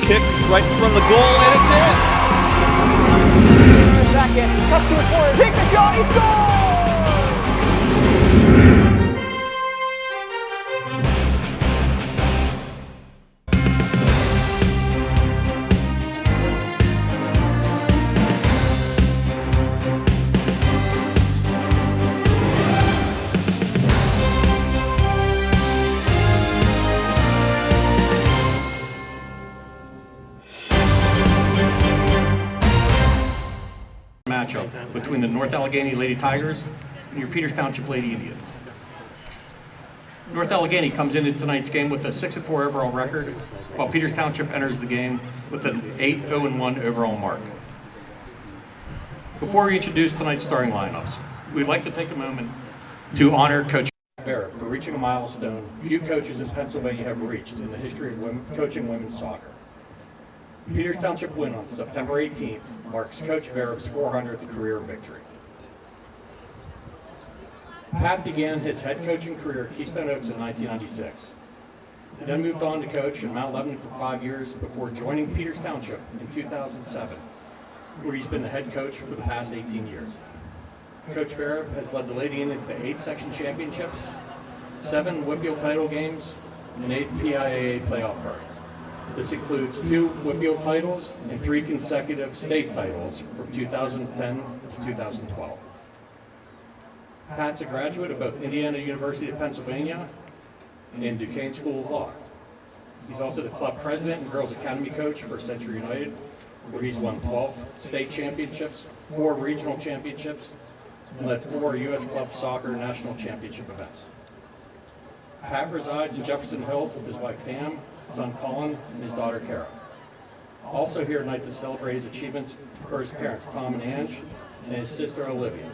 kick right in front of the goal, and it's in. Second, cuts to the corner, takes the shot, he scores! Matchup between the North Allegheny Lady Tigers and your Peters Township Lady Indians. North Allegheny comes into tonight's game with a 6-4 overall record, while Peters Township enters the game with an 8-0-1 overall mark. Before we introduce tonight's starting lineups, we'd like to take a moment to honor Coach Vera for reaching a milestone few coaches in Pennsylvania have reached in the history of coaching women's soccer. Peters Township win on September 18th marks Coach Verab's 400th career victory. Pat began his head coaching career at Keystone Oaks in 1996. He then moved on to coach at Mount Lebanon for 5 years before joining Peters Township in 2007, where he's been the head coach for the past 18 years. Coach Verab has led the Lady Indians to 8 section championships, 7 WPIAL title games, and 8 PIAA playoff berths. This includes 2 WPIAL titles and 3 consecutive state titles from 2010 to 2012. Pat's a graduate of both Indiana University of Pennsylvania and Duquesne School of Law. He's also the club president and girls academy coach for Century United, where he's won 12 state championships, 4 regional championships, and led 4 U.S. club soccer national championship events. Pat resides in Jefferson Hills with his wife Pam, son Colin, and his daughter Kara. Also here tonight to celebrate his achievements are his parents Tom and Ange, and his sister Olivia.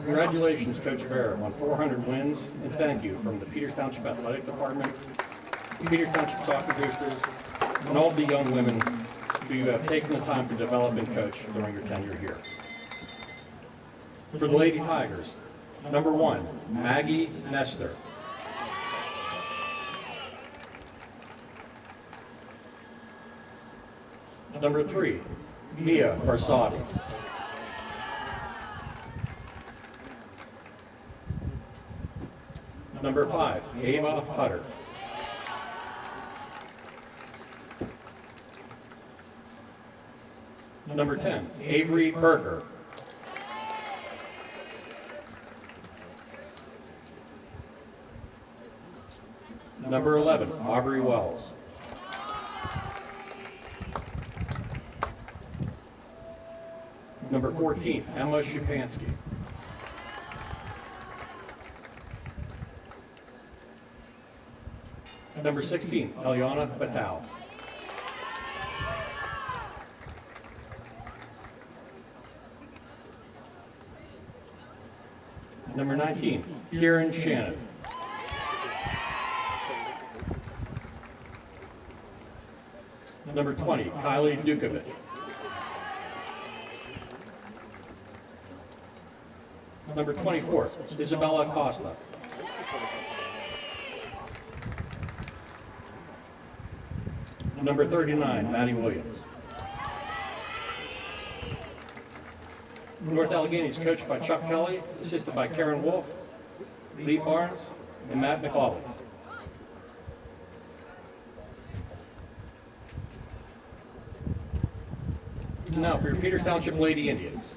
Congratulations, Coach Vera, on 400 wins, and thank you from the Peters Township Athletic Department, the Peters Township Soccer Boosters, and all the young women who you have taken the time to develop and coach during your tenure here. For the Lady Tigers, number 1, Maggie Nestor. Number 3, Mia Barsotti. Number 5, Ava Hutter. Number 10, Avery Berger. Number 11, Aubrey Wells. Number 14, Emma Szupansky. Number 16, Eliana Batal. Number 19, Kieran Shannon. Number 20, Kylie Dukovic. Number 24, Isabella Costa. Number 39, Maddie Williams. North Allegheny is coached by Chuck Kelly, assisted by Karen Wolf, Lee Barnes, and Matt McCauley. Now for your Peters Township Lady Indians.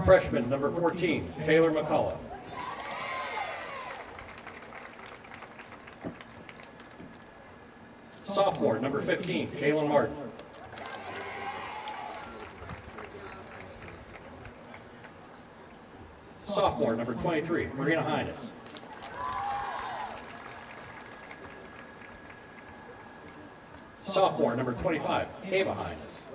Freshman, number 14, Taylor McCullough. Sophomore, number 15, Kaylin Martin. Sophomore, number 23, Marina Hines. Sophomore, number 25, Ava Hines.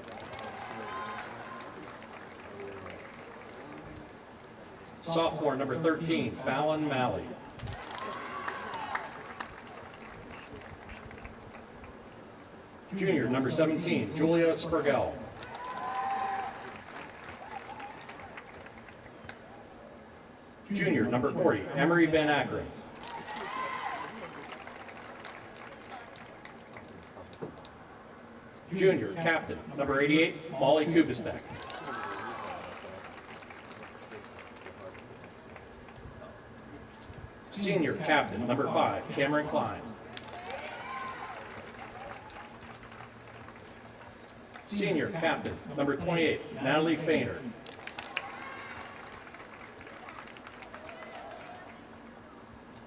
Sophomore, number 13, Fallon Malley. Junior, number 17, Julia Spergel. Junior, number 40, Emery Van Akron. Junior captain, number 88, Molly Kubistek. Senior captain, number 5, Cameron Klein. Senior captain, number 28, Natalie Fainer.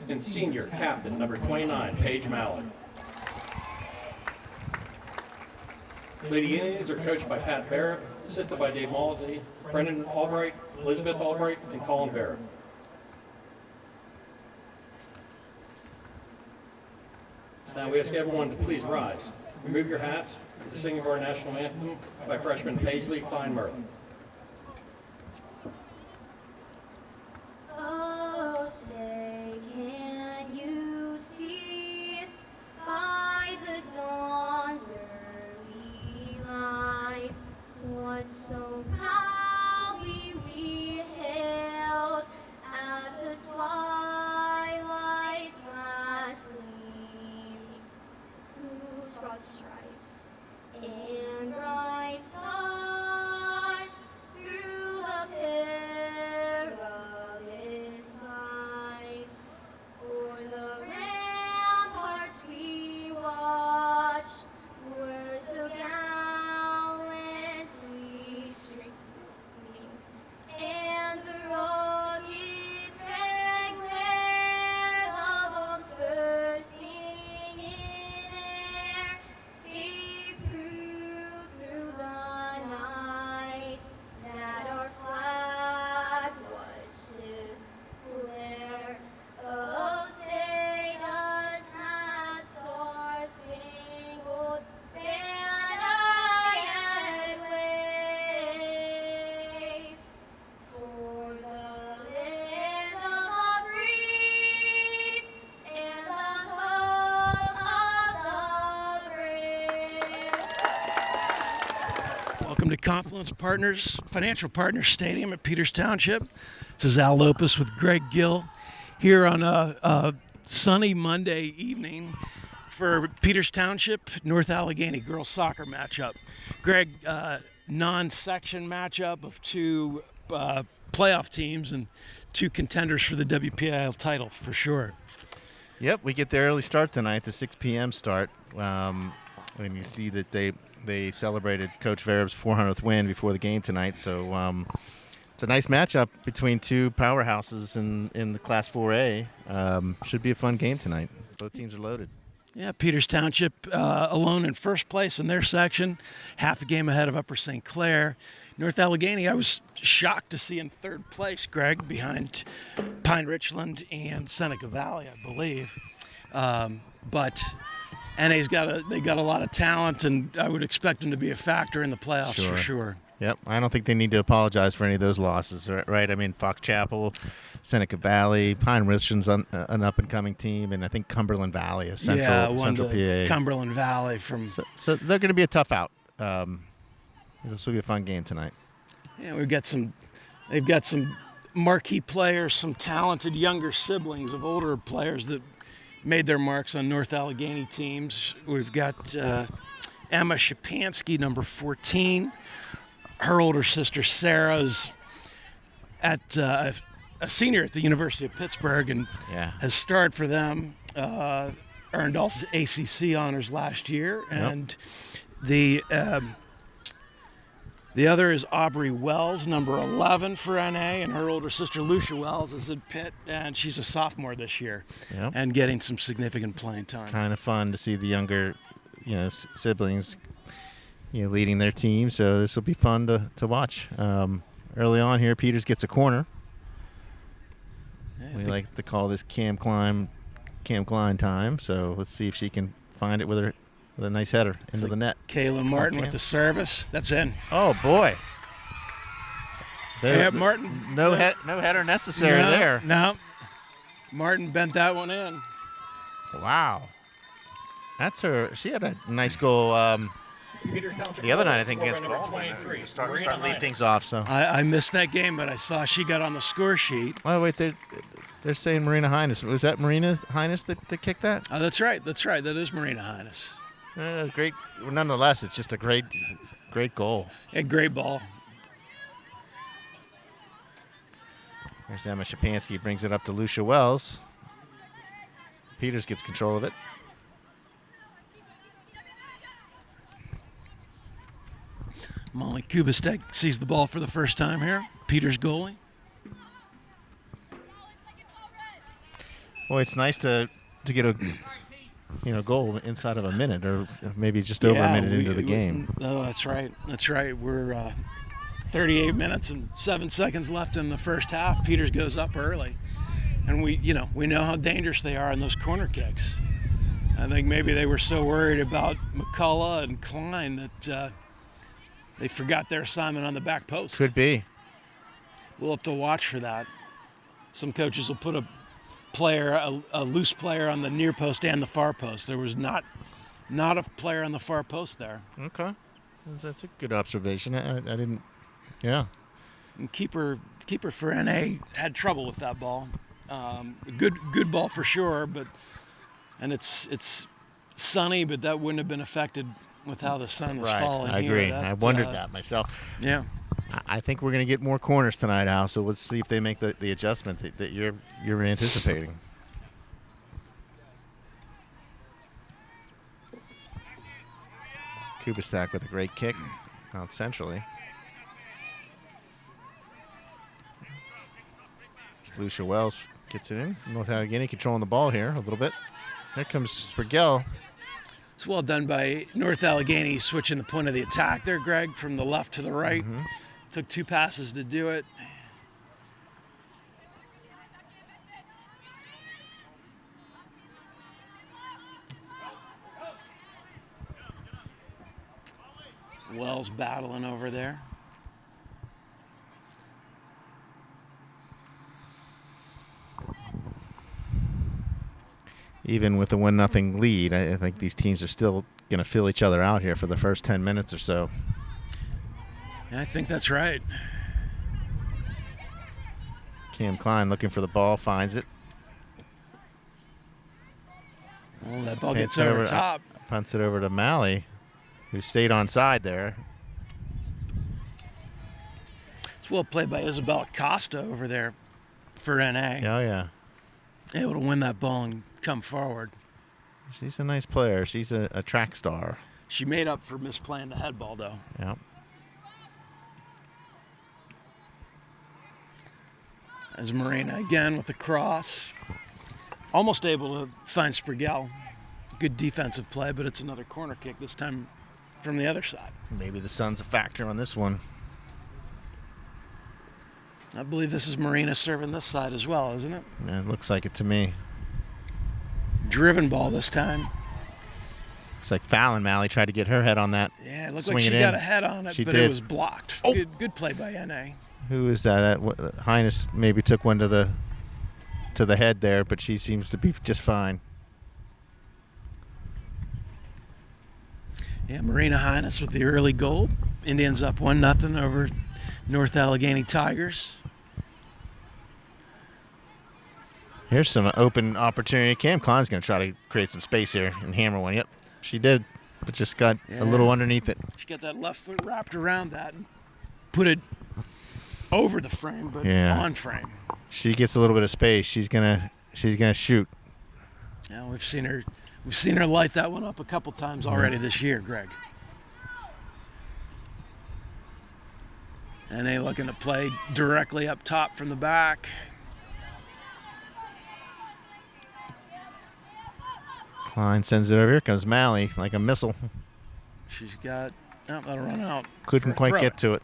And senior captain, number 29, Paige Mallett. Lady Indians are coached by Pat Barrett, assisted by Dave Malsey, Brendan Albright, Elizabeth Albright, and Colin Barrett. Now we ask everyone to please rise. Remove your hats for the singing of our national anthem by freshman Paisley Klein Merlin. Oh, say, can you see by the dawn's early light what so proudly we hailed at the twilight's last gleam, whose broad stripes and bright stars through the perilous fight o'er the ramparts we watched were so gallantly streaming, and the rocket's red glare, the bombs bursting in air, gave proof through the night that our flag was still there. Oh, say does that star-spangled banner yet wave for the land of the free and the hope of the brave. Welcome to Confluence Partners, Financial Partners Stadium at Peters Township. This is Al Lopez with Greg Gill here on a sunny Monday evening for Peters Township, North Allegheny girls soccer matchup. Greg, non-section matchup of two playoff teams and two contenders for the WPIL title for sure. Yep, we get the early start tonight, the 6 p.m. start. And you see that they celebrated Coach Verab's 400th win before the game tonight. So it's a nice matchup between two powerhouses in the Class 4A. Should be a fun game tonight. Both teams are loaded. Yeah, Peters Township alone in first place in their section, half a game ahead of Upper St. Clair. North Allegheny, I was shocked to see in third place, Greg, behind Pine Richland and Seneca Valley, I believe. But NA's got a lot of talent, and I would expect them to be a factor in the playoffs for sure. Yep, I don't think they need to apologize for any of those losses, right? I mean, Fox Chapel, Seneca Valley, Pine Richland's an up-and-coming team, and I think Cumberland Valley is Central PA. Cumberland Valley from. So they're going to be a tough out. This will be a fun game tonight. Yeah, they've got some marquee players, some talented younger siblings of older players that made their marks on North Allegheny teams. We've got Emma Shapansky, number 14. Her older sister Sarah's at a senior at the University of Pittsburgh and has starred for them. Earned all ACC honors last year, and the other is Aubrey Wells, number 11 for NA, and her older sister Lucia Wells is at Pitt, and she's a sophomore this year and getting some significant playing time. Kind of fun to see the younger, siblings, leading their team. So this will be fun to watch. Early on here, Peters gets a corner. We like to call this Cam Klein time. So let's see if she can find it with a nice header into the net. Kayla Martin with the service. That's in. Oh boy. Martin. No header necessary there. No. Martin bent that one in. Wow. That's her. She had a nice goal the other night, I think, against Baldwin. To start lead things off. So I missed that game, but I saw she got on the score sheet. Oh wait, they're saying Marina Highness. Was that Marina Highness that kicked that? Oh, that's right. That is Marina Highness. Great. Nonetheless, it's just a great goal. A great ball. There's Emma Shapansky, brings it up to Lucia Wells. Peters gets control of it. Molly Kubistek sees the ball for the first time here. Peters goalie. Well, it's nice to get a goal inside of a minute, or maybe just over a minute into the game. Oh, that's right. That's right. We're 38 minutes and 7 seconds left in the first half. Peters goes up early, and we know how dangerous they are in those corner kicks. I think maybe they were so worried about McCullough and Klein that they forgot their assignment on the back post. Could be. We'll have to watch for that. Some coaches will put a loose player on the near post and the far post. There was not a player on the far post there. Okay, that's a good observation. I didn't. Yeah. And keeper for NA had trouble with that ball. Good ball for sure, and it's sunny, but that wouldn't have been affected with how the sun was falling. I here. agree. I wondered that myself. Yeah. I think we're going to get more corners tonight, Al. So let's see if they make the adjustment that you're anticipating. Kubistak with a great kick out centrally. Lucia Wells gets it in. North Allegheny controlling the ball here a little bit. There comes Sprigell. It's well done by North Allegheny, switching the point of the attack there, Greg, from the left to the right. Mm-hmm. Took 2 passes to do it. Wells battling over there. Even with the 1-0 lead, I think these teams are still going to fill each other out here for the first 10 minutes or so. Yeah, I think that's right. Cam Klein looking for the ball, finds it. Oh, that ball gets over top. Punts it over to Malley, who stayed on side there. It's well played by Isabella Costa over there for NA. Oh, yeah. Able to win that ball and come forward. She's a nice player. She's a track star. She made up for misplaying the head ball, though. Yeah. As Marina again with the cross. Almost able to find Sprigell. Good defensive play, but it's another corner kick, this time from the other side. Maybe the sun's a factor on this one. I believe this is Marina serving this side as well, isn't it? Yeah, it looks like it to me. Driven ball this time. Looks like Fallon Malley tried to get her head on that. Yeah, it looked swing like she it got in. a head on it, She but did. it was blocked. Oh. Good play by NA. Who is that? Highness maybe took one to the head there, but she seems to be just fine. Yeah, Marina Highness with the early goal. Indians up 1-0 over North Allegheny Tigers. Here's some open opportunity. Cam Klein's going to try to create some space here and hammer one. Yep, she did, but just got a little underneath it. She got that left foot wrapped around that and put it over the frame, but on frame. She gets a little bit of space. She's gonna shoot. Yeah, we've seen her light that one up a couple times already this year, Greg. And they looking to play directly up top from the back. Klein sends it over. Here comes Malley like a missile. She's got, that'll run out. Couldn't quite get to it.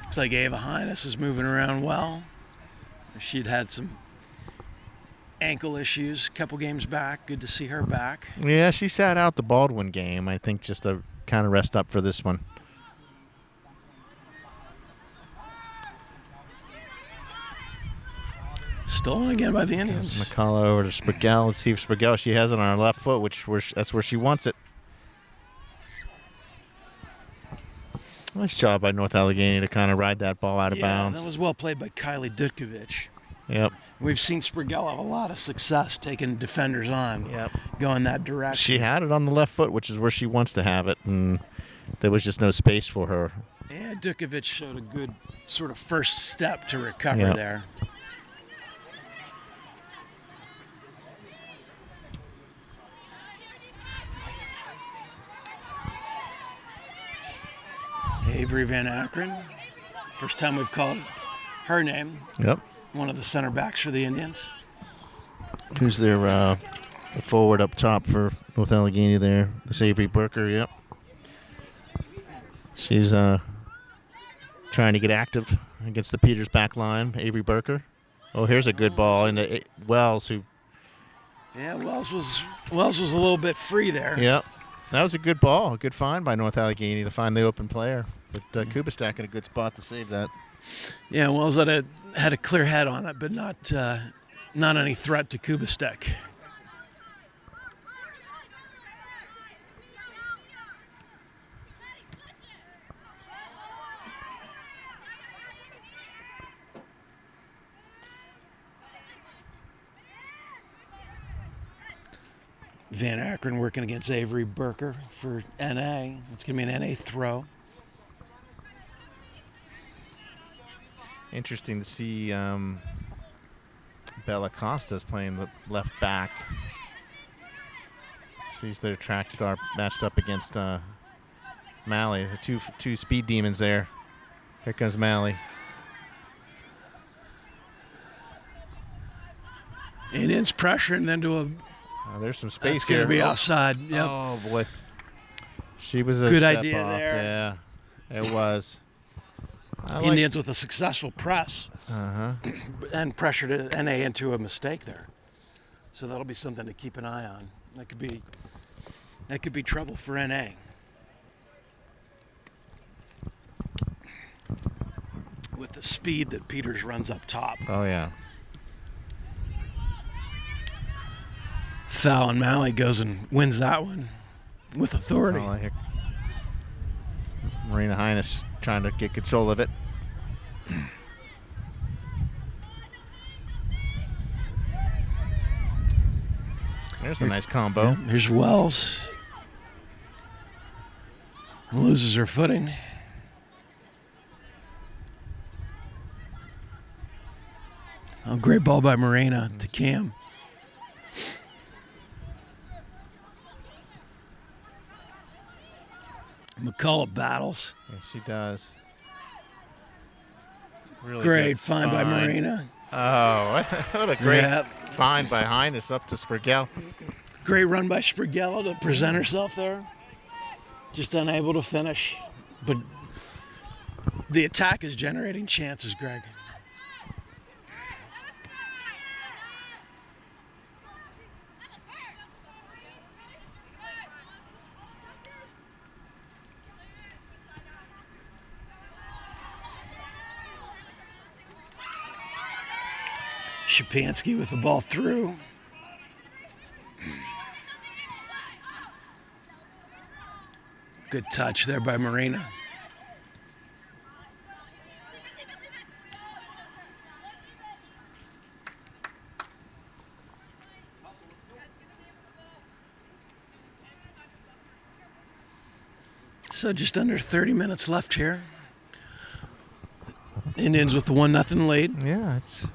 Looks like Ava Highness is moving around well. She'd had some ankle issues a couple games back. Good to see her back. Yeah, she sat out the Baldwin game, I think, just to kind of rest up for this one. Stolen again by the Indians. McCullough over to Sprigell. Let's see if Sprigell, she has it on her left foot, that's where she wants it. Nice job by North Allegheny to kind of ride that ball out of bounds. That was well played by Kylie Dutkovich. Yep. We've seen Sprigell have a lot of success taking defenders on, Yep. going that direction. She had it on the left foot, which is where she wants to have it, and there was just no space for her. Yeah, Dukovic showed a good sort of first step to recover Yep. there. Avery Van Akron. First time we've called her name. Yep. One of the center backs for the Indians. Who's their the forward up top for North Allegheny there? This Avery Burker, yep. She's trying to get active against the Peters back line, Avery Burker. Oh, here's a good ball into Wells, who... Yeah, Wells was a little bit free there. Yep. That was a good ball, a good find by North Allegheny to find the open player. But Kubistak in a good spot to save that. Yeah, Wells had a clear head on it, but not any threat to Kubistek. Van Akron working against Avery Burker for NA. It's going to be an NA throw. Interesting to see Bella Costa's playing the left back. She's their track star matched up against Malley. The two speed demons there. Here comes Malley. Indians pressuring into a... There's some space It's going here. to be outside. Yep. Oh, boy. She was a Good step idea off. there. Yeah, it was. Indians with a successful press Uh-huh. and pressured NA into a mistake there. So that'll be something to keep an eye on. That could be trouble for NA. With the speed that Peters runs up top. Oh, yeah. Foul, and Malley goes and wins that one with authority. Oh, here. Marina Highness trying to get control of it. There's a nice combo. Here's Wells. Loses her footing. Oh, great ball by Marina to Cam. McCullough battles. Yeah, she does. Really Great good find by Marina. Oh, what a great Yeah. find by Highness up to Sprigell. Great run by Sprigell to present herself there. Just unable to finish. But the attack is generating chances, Greg. Shapansky with the ball through. Good touch there by Marina. So just under 30 minutes left here. Indians with the 1-0 lead. Yeah, it's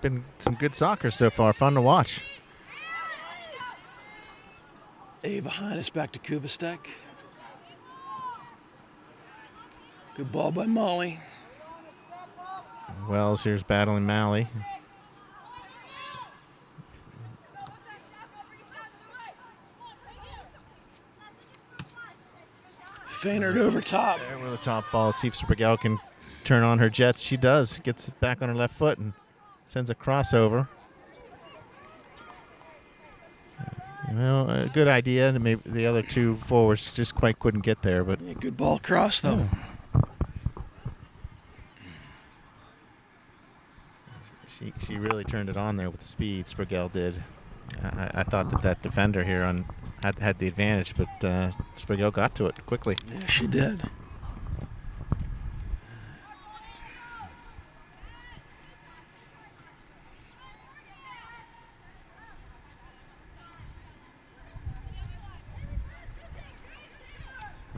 been some good soccer so far. Fun to watch. Ava Hines back to Kubistek. Good ball by Molly. Wells here's battling Malley. Feinert over top. There with the top ball. See if Sprigell can turn on her jets. She does. Gets it back on her left foot and sends a crossover. Well, a good idea. And maybe the other two forwards just quite couldn't get there, but Yeah, good ball across though. she really turned it on there with the speed. Sprigell did. I thought that defender here had the advantage, but Sprigell got to it quickly. Yeah, she did.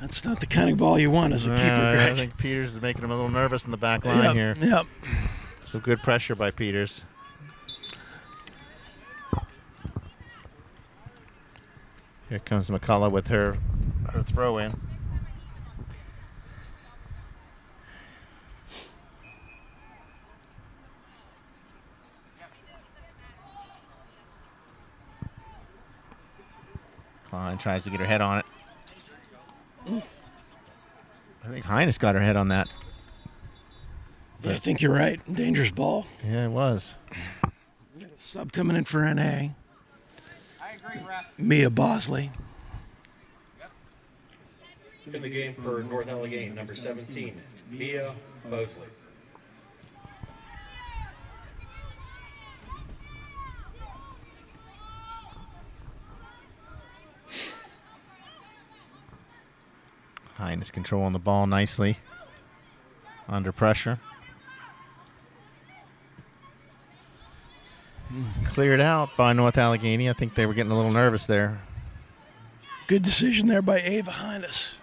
That's not the kind of ball you want as a keeper, I Greg. think Peters is making him a little nervous in the back line here. Yep. So good pressure by Peters. Here comes McCullough with her throw in. Klein tries to get her head on it. I think Highness got her head on that. I think you're right. Dangerous ball. Yeah, it was. Sub coming in for NA. Mia Bosley. In the game for North Allegheny, number 17, Mia Bosley. Highness controlling the ball nicely. Under pressure. Cleared out by North Allegheny. I think they were getting a little nervous there. Good decision there by Ava Highness.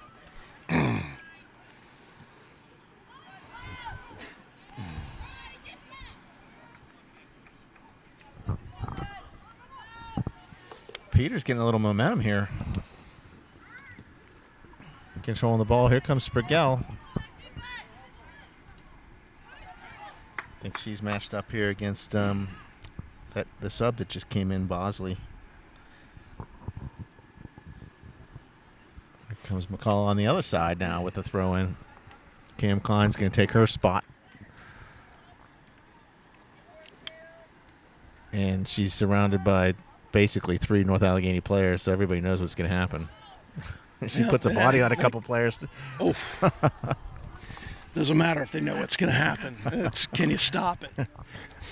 Peters getting a little momentum here. Controlling the ball. Here comes Sprigell. I think she's matched up here against the sub that just came in, Bosley. Here comes McCullough on the other side now with the throw in. Cam Klein's going to take her spot. And she's surrounded by basically 3 North Allegheny players, so everybody knows what's going to happen. She puts a body on a couple players. Doesn't matter if they know what's going to happen. Can you stop it?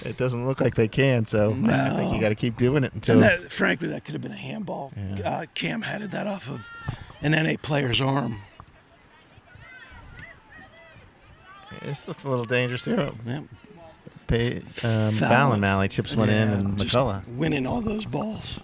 It doesn't look like they can, so I think you got to keep doing it until. Frankly, that could have been a handball. Yeah. Cam headed that off of an NA player's arm. This looks a little dangerous here. Yep. Fallon Malley chips one in, and just McCullough winning all those balls.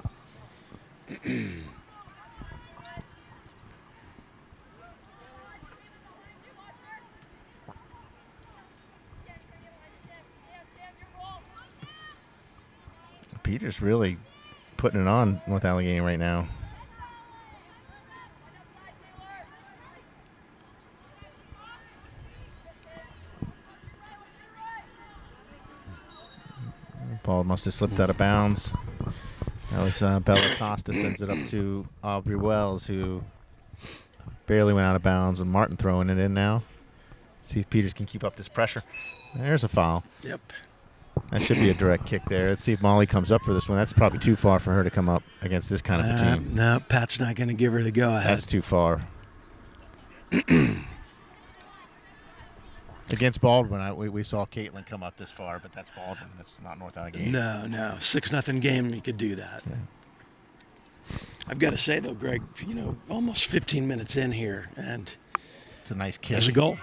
Peters really putting it on North Allegheny right now. Ball must have slipped out of bounds. That was Bella Costa sends it up to Aubrey Wells, who barely went out of bounds, and Martin throwing it in now. See if Peters can keep up this pressure. There's a foul. Yep. That should be a direct kick there. Let's see if Molly comes up for this one. That's probably too far for her to come up against this kind of a team. No, Pat's not going to give her the go-ahead. That's too far. Against Baldwin, we saw Caitlin come up this far, but that's Baldwin. That's not North Allegheny. No. 6-0 game, you could do that. Yeah. I've got to say, though, Greg, almost 15 minutes in here, and it's a nice kick. There's a goal.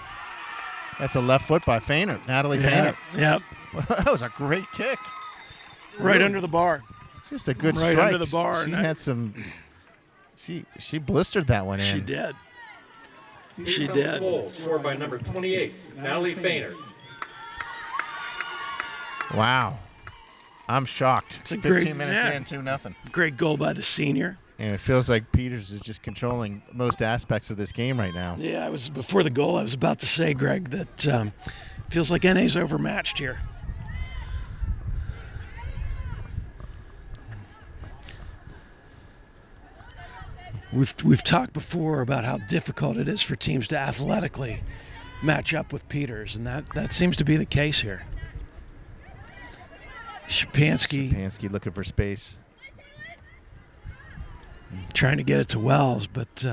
That's a left foot by Feiner, Natalie Feiner. Yep. That was a great kick. Right under the bar. Just a good right strike. Under the bar. She had some. She blistered that one in. She did. She did. Goal scored by number 28, Natalie Feiner. Wow. I'm shocked. It's a 15 minutes in, 2-0. Great goal by the senior. And it feels like Peters is just controlling most aspects of this game right now. Yeah, before the goal, I was about to say, Greg, that feels like NA's overmatched here. We've talked before about how difficult it is for teams to athletically match up with Peters, and that seems to be the case here. Shapansky looking for space. Trying to get it to Wells, but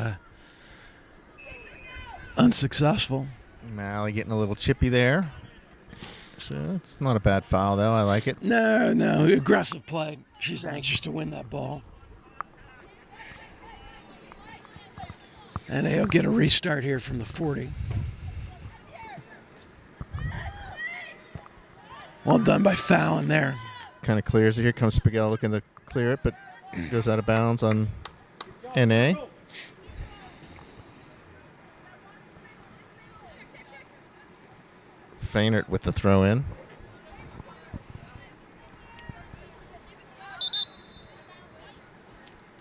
unsuccessful. Malley getting a little chippy there. So it's not a bad foul, though. I like it. No. Aggressive play. She's anxious to win that ball. And they'll get a restart here from the 40. Well done by Fallon there. Kind of clears it. Here comes Spagel looking to clear it, but goes out of bounds on NA. Fainert with the throw in.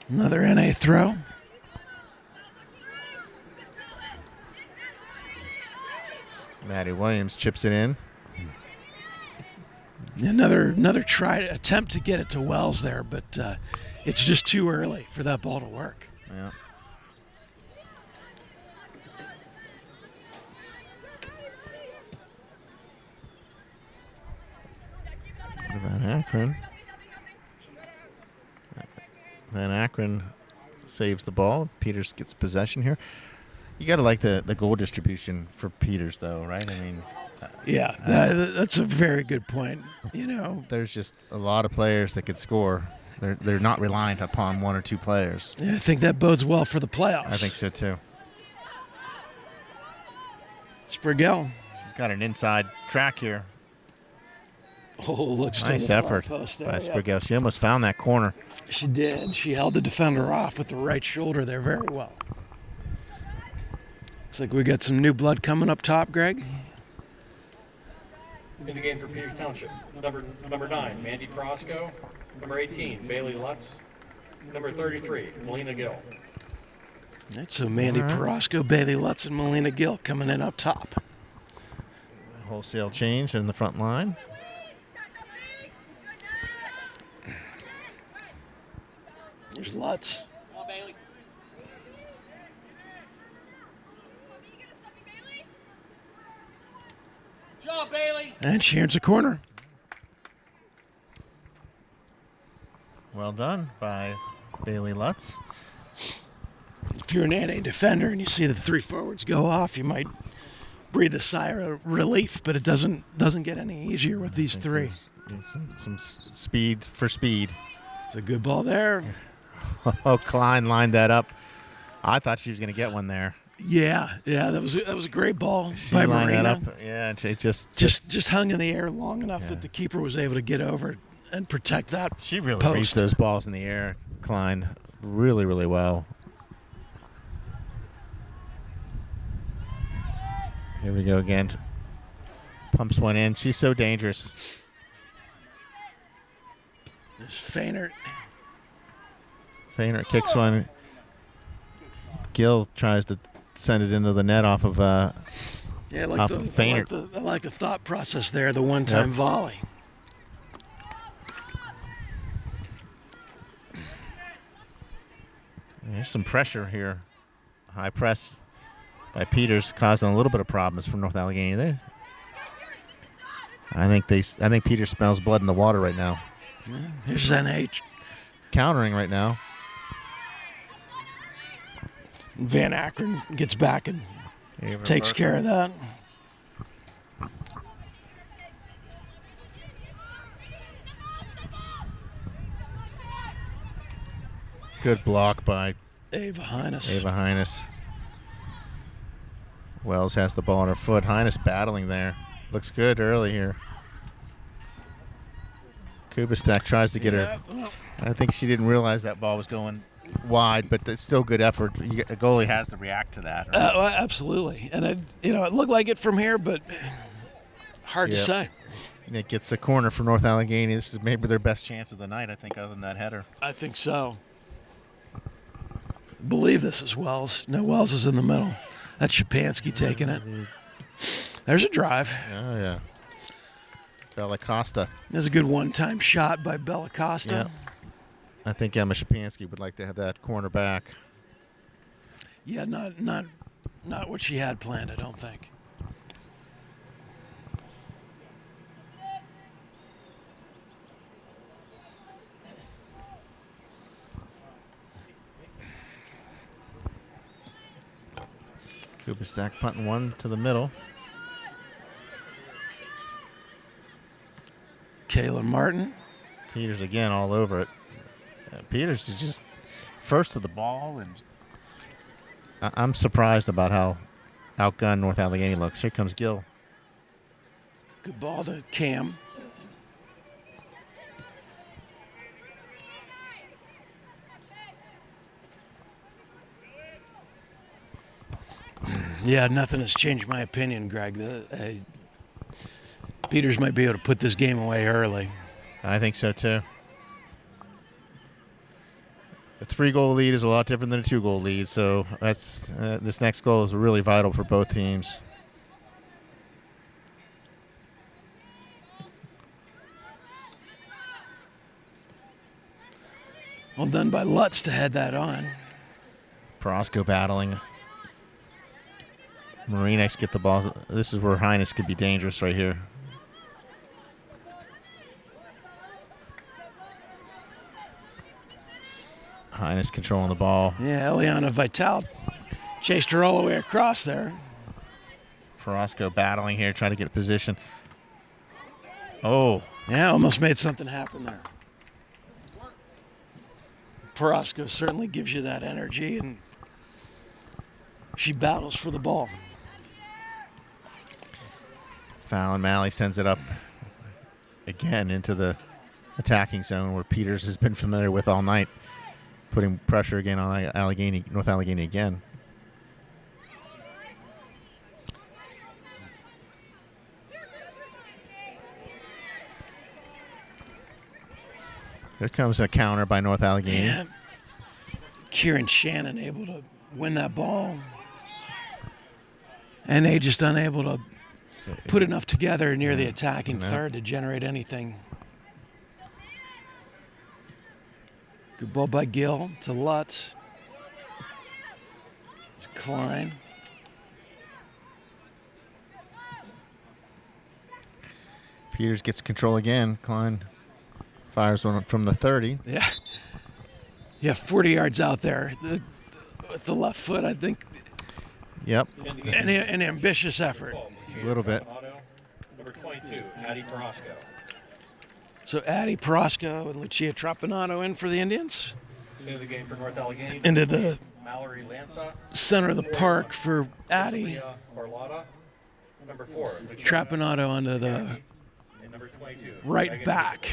Another NA throw. Maddie Williams chips it in. Another attempt to get it to Wells there, but it's just too early for that ball to work. Yeah. Van Akron saves the ball. Peters gets possession here. You got to like the goal distribution for Peters, though, right? I mean, that's a very good point. You know, there's just a lot of players that could score. They're not reliant upon one or two players. I think that bodes well for the playoffs. I think so too. Sprigell. She's got an inside track here. Oh, looks to nice the effort far post there, by Sprigell. She almost found that corner. She did. She held the defender off with the right shoulder there very well. Looks like we got some new blood coming up top, Greg. In the game for Peters Township, number 9, Mandy Prosco. Number 18, Bailey Lutz. Number 33, Melina Gill. Right, so Mandy Perosco, Bailey Lutz, and Melina Gill coming in up top. Wholesale change in the front line. There's Lutz. And she earns a corner. Well done by Bailey Lutz. If you're an NA defender and you see the three forwards go off, you might breathe a sigh of relief, but it doesn't get any easier with these three. Some speed for speed. It's a good ball there. Oh, Klein lined that up. I thought she was going to get one there. Yeah, that was a great ball She by lined Marina. that up. Yeah, it just hung in the air long enough that the keeper was able to get over and protect that. She really post. reached those balls in the air, Klein, really, really well. Here we go again. Pumps one in. She's so dangerous. There's Fainert. Fainert kicks one. Gill tries to send it into the net off of Fainert. I like the thought process there, the one-time volley. There's some pressure here. High press by Peters causing a little bit of problems for North Allegheny there. I think Peters smells blood in the water right now. Yeah, here's NH. Countering right now. Van Akron gets back and takes care of that. Good block by Ava Hines. Wells has the ball on her foot. Hines battling there. Looks good early here. Kubistak tries to get her. I think she didn't realize that ball was going wide, but it's still good effort. The goalie has to react to that. Right? Well, absolutely, and it looked like it from here, but hard to say. It gets a corner for North Allegheny. This is maybe their best chance of the night, I think, other than that header. I think so. Believe this is Wells. No, Wells is in the middle. That's Shapansky taking it. There's a drive. Oh, yeah. Bella Costa. There's a good one-time shot by Bella Costa. Yep. I think Emma Shapansky would like to have that corner back. Yeah, not what she had planned, I don't think. Kubistak punting one to the middle. Kayla Martin. Peters again all over it. Peters is just first to the ball, and I'm surprised about how outgunned North Allegheny looks. Here comes Gill. Good ball to Cam. Yeah, nothing has changed my opinion, Greg. Peters might be able to put this game away early. I think so too. A 3-goal lead is a lot different than a 2-goal lead, so that's this next goal is really vital for both teams. Well done by Lutz to head that on. Prosko battling. Marinex get the ball. This is where Highness could be dangerous right here. Highness controlling the ball. Yeah, Eliana Vital chased her all the way across there. Prosko battling here, trying to get a position. Oh, Yeah, almost made something happen there. Prosko certainly gives you that energy, and she battles for the ball. Fallon Malley sends it up again into the attacking zone where Peters has been familiar with all night, putting pressure again on Allegheny, North Allegheny again. Here comes a counter by North Allegheny. Yeah. Kieran Shannon able to win that ball. And they just unable to put enough together near the attacking third to generate anything. Good ball by Gill to Lutz. It's Klein. Peters gets control again. Klein fires one from the 30. Yeah. Yeah, 40 yards out there. With the left foot, I think. Yep, An ambitious effort. a little bit. Number 22, Addie Prosko. So Addie Prosko and Lucia Trapanado in for the Indians. Into the game for North Allegheny. Into the Mallory Lanza. center of the park for Addie. Leah Orlotta. Number 4, Lucia. Trapanado onto the And number 22, right Megan back.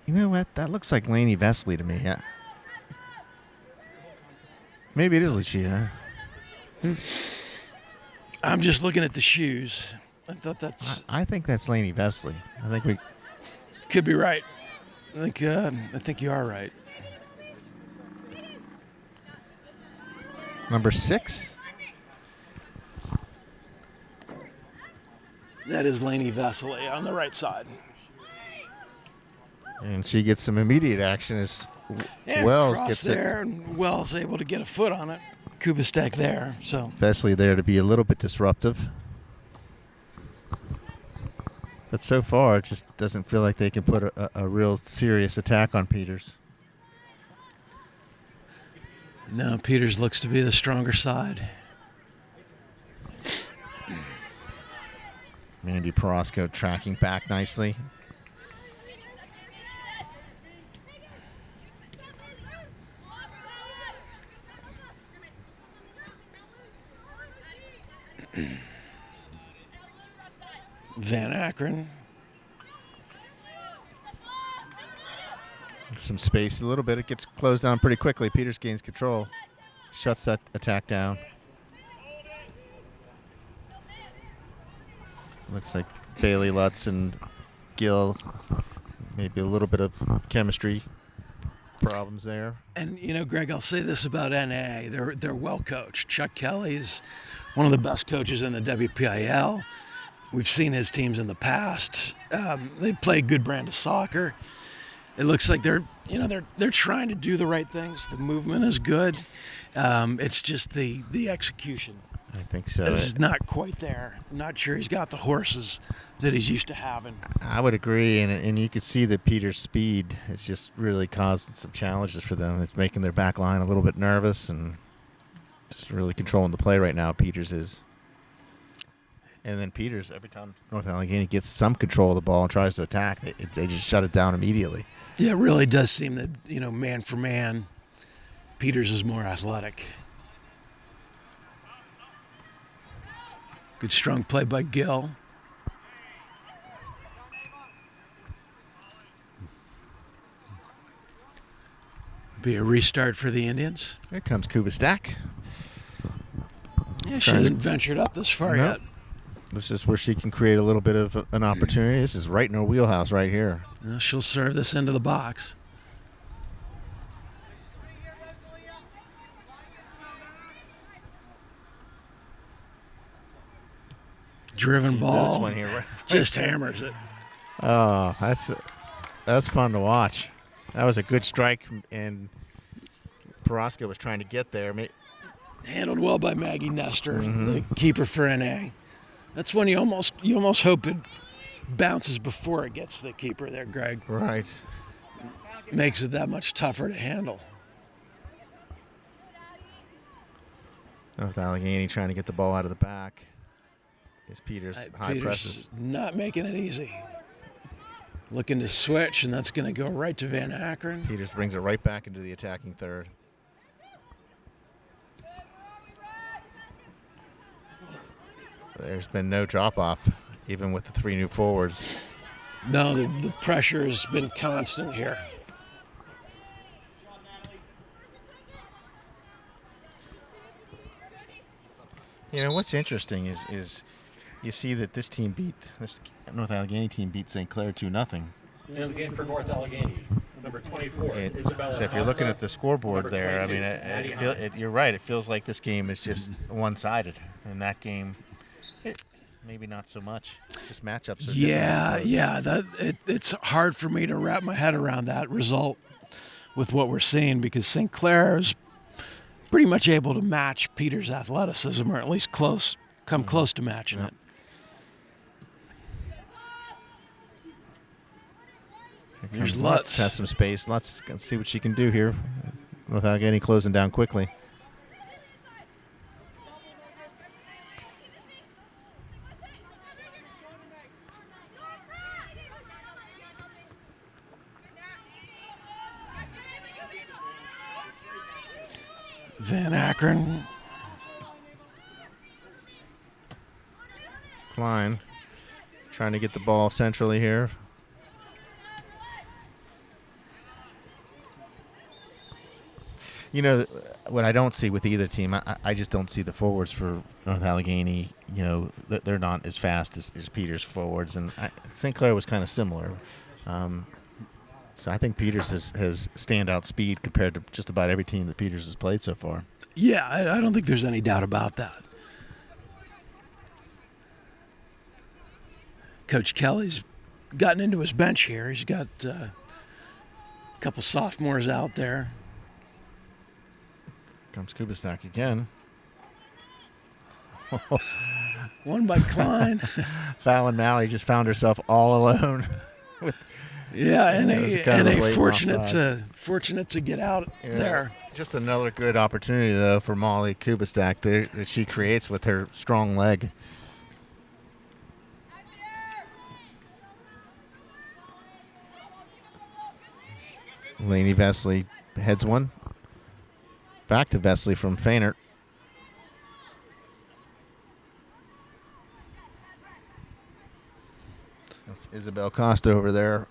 You know what? That looks like Lainey Vesley to me. Yeah. Maybe it is Lucia. I'm just looking at the shoes. I thought that's I think that's Lainey Vesley. I think we. could be right. I think you are right. Number 6. That is Lainey Vesely on the right side. And she gets some immediate action as And Wells cross gets there, and Wells able to get a foot on it. Kubistek there. So it. Vesley there to be a little bit disruptive. But so far, it just doesn't feel like they can put a real serious attack on Peters. no, Peters looks to be the stronger side. Mandy Prosko tracking back nicely. Van Akron. Some space a little bit. It gets closed down pretty quickly. Peters gains control. Shuts that attack down. Looks like Bailey Lutz and Gill, maybe a little bit of chemistry problems there. And you know, Greg, I'll say this about NA: they're well coached. Chuck Kelly is one of the best coaches in the WPIL. We've seen his teams in the past. They play a good brand of soccer. It looks like they're trying to do the right things. The movement is good. It's just the execution. I think so. Is not quite there. I'm not sure he's got the horses that he's used to having. I would agree, and you could see that Peters' speed is just really causing some challenges for them. It's making their back line a little bit nervous and just really controlling the play right now, Peters is. And then Peters, every time North Allegheny gets some control of the ball and tries to attack, they just shut it down immediately. Yeah, it really does seem that, man for man, Peters is more athletic. Good strong play by Gill. Be a restart for the Indians. Here comes Kubistek. Yeah, she hasn't ventured up this far Nope. yet. This is where she can create a little bit of an opportunity. This is right in her wheelhouse right here. She'll serve this into the box. Driven ball. This one here, right Just there. hammers it. Oh, that's fun to watch. That was a good strike, and Paraska was trying to get there. Handled well by Maggie Nestor, the keeper for NA. That's when you almost hope it bounces before it gets to the keeper there, Greg. Right. Makes it that much tougher to handle. North Allegheny trying to get the ball out of the back. Is Peters high Peters presses. not making it easy. Looking to switch, and that's going to go right to Van Akron. Peters brings it right back into the attacking third. There's been no drop-off, even with the 3 new forwards. No, the pressure has been constant here. You know, what's interesting is you see that this North Allegheny team beat St. Clair 2-0. In the game for North Allegheny, number 24, Isabella. So if you're looking Costa, at the scoreboard number there, I 22, mean, Maddie you're right. It feels like this game is just one-sided. And that game, maybe not so much. Just matchups are different, I suppose. It's hard for me to wrap my head around that result with what we're seeing, because St. Clair is pretty much able to match Peters' athleticism, or at least come close to matching it. There's Lutz. Has some space. Let's see what she can do here without getting closing down quickly. Van Akron. Klein trying to get the ball centrally here. You know, what I don't see with either team, I just don't see the forwards for North Allegheny. You know, they're not as fast as Peters' forwards, and St. Clair was kind of similar. So I think Peters has standout speed compared to just about every team that Peters has played so far. Yeah, I don't think there's any doubt about that. Coach Kelly's gotten into his bench here. He's got a couple sophomores out there. Comes Kubasnak again. One by Klein. Fallon Malley just found herself all alone. Yeah, and It was a kind of a a blatant fortunate to get out there. Just another good opportunity, though, for Molly Kubastak that she creates with her strong leg. Lainey Vesley heads one. Back to Vesley from Fainert. That's Isabel Costa over there,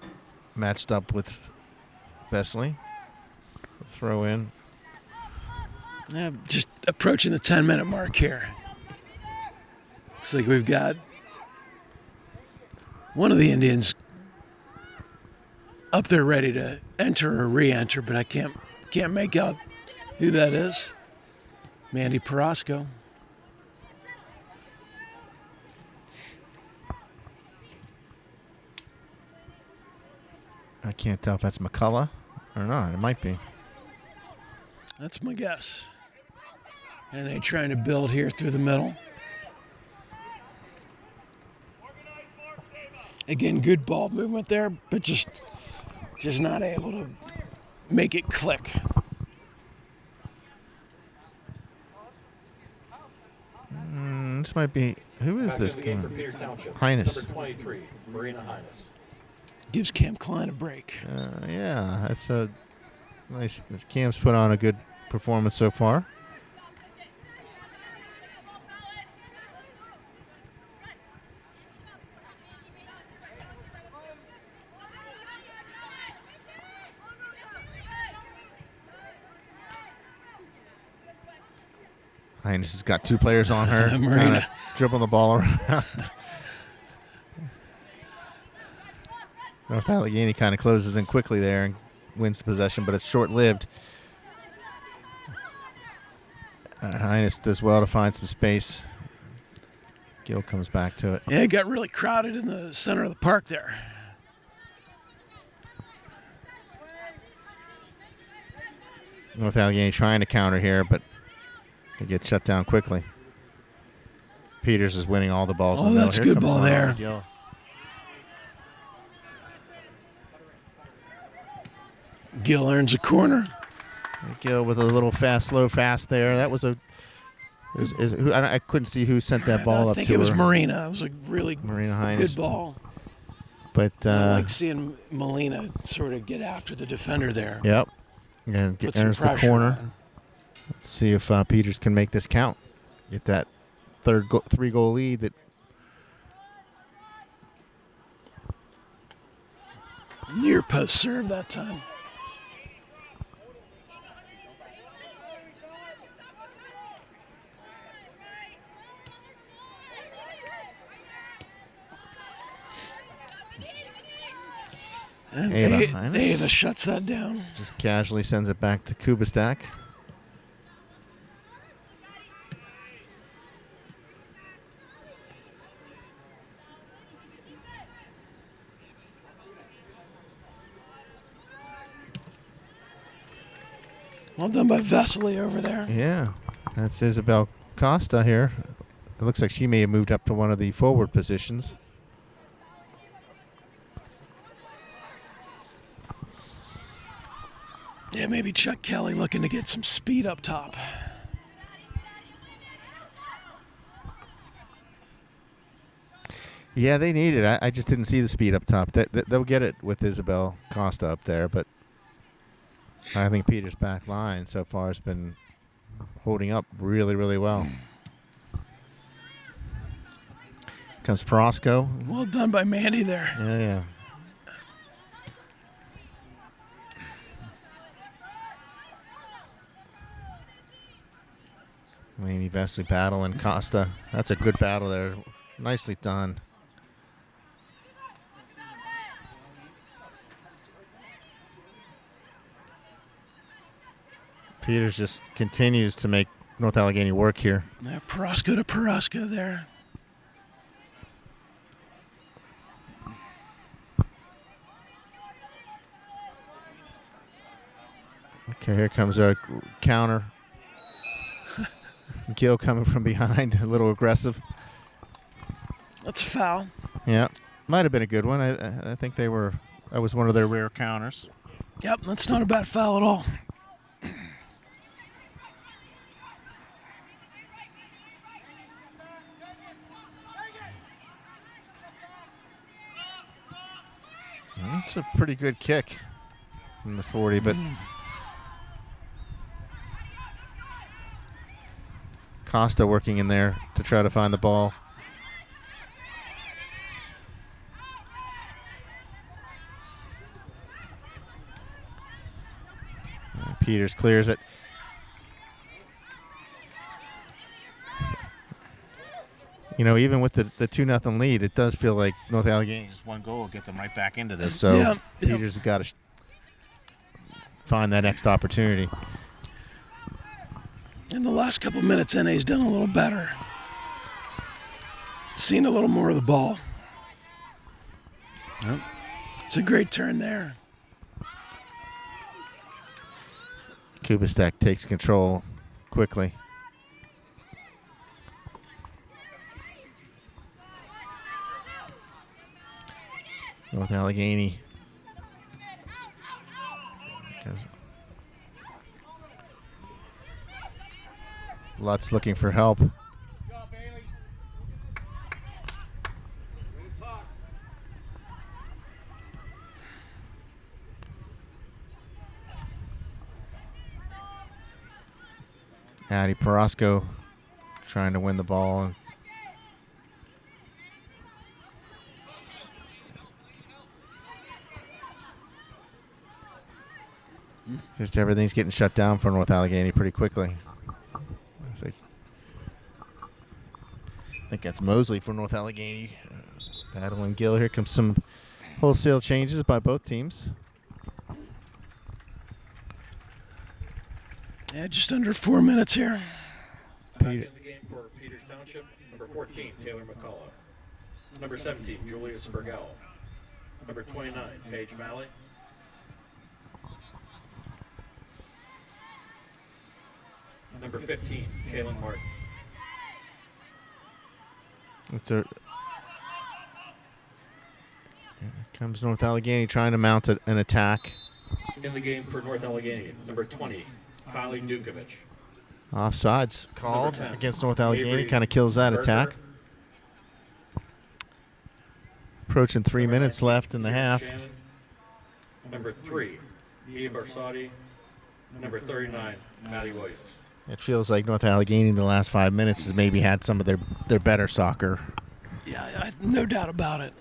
matched up with Vesley. Throw in. Yeah, just approaching the 10-minute mark here. Looks like we've got one of the Indians up there ready to enter or re-enter, but I can't make out who that is. Mandy Parasco. I can't tell if that's McCullough or not. It might be. That's my guess. And they're trying to build here through the middle. Again, good ball movement there, but just not able to make it click. This might be. Who is Back this in the game guy? for Peters Township. Highness. Number 23, Marina Highness. Gives Cam Klein a break. Yeah, that's a nice. Cam's put on a good performance so far. Hines has got 2 players on her. Marina. Kind of dribbling the ball around. North Allegheny kind of closes in quickly there and wins the possession, but it's short-lived. Hines does well to find some space. Gill comes back to it. Yeah, it got really crowded in the center of the park there. North Allegheny trying to counter here, but they get shut down quickly. Peters is winning all the balls. Oh, that's a good ball there. Gill. Gill earns a corner. Gill with a little fast, slow, fast there. That was a. I couldn't see who sent that ball I up think to it was her. Marina. It was a really Marina Hines. good ball. But I like seeing Molina sort of get after the defender there. yep, and Put some enters the pressure corner. on. Let's see if Peters can make this count. Get that 3-goal lead. That Near post serve that time. And Ava Hines. Ava shuts that down. just casually sends it back to Kubistak. Well done by Vesely over there. Yeah, that's Isabel Costa here. It looks like she may have moved up to one of the forward positions. Yeah, maybe Chuck Kelly looking to get some speed up top. Yeah, they need it. I just didn't see the speed up top. They'll get it with Isabel Costa up there, but I think Peters' back line so far has been holding up really, really well. Comes Prosco. Well done by Mandy there. Yeah. Laney Vesely battle and Costa. That's a good battle there. Nicely done. Peters just continues to make North Allegheny work here. Yeah, Parasco to Parasco there. Okay, here comes a counter. Gill coming from behind, a little aggressive. That's foul. Yeah, might have been a good one. I think they were. That was one of their rare counters. Yep, that's not a bad foul at all. It's a pretty good kick from the 40, but Costa working in there to try to find the ball. Peters clears it. You know, even with the 2-0 lead, it does feel like North Allegheny just one goal will get them right back into this. So Yeah, Peters has got to find that next opportunity. In the last couple minutes, NA's done a little better. Seen a little more of the ball. Yep. It's a great turn there. Kubistak takes control quickly. North Allegheny. Lutz looking for help. Addie Parasco trying to win the ball. Just everything's getting shut down for North Allegheny pretty quickly. I think that's Mosley for North Allegheny. Battling Gill. Here comes some wholesale changes by both teams. Yeah, just under 4 minutes here. Back in the game for Peters Township, number 14, Taylor McCullough. Number 17, Julia Spergel. Number 29, Paige Malley. Number 15, Kaylin Martin. Here comes North Allegheny trying to mount an attack. In the game for North Allegheny, number 20, Kylie Dukovic. Offsides called 10, against North Allegheny. Avery Kind of kills that Berger. attack. Approaching 3 Number minutes 19, left in the Kieran half. Shannon. Number 3, Mia Barsati. Number 39, Maddie Williams. It feels like North Allegheny in the last 5 minutes has maybe had some of their better soccer. Yeah, no doubt about it.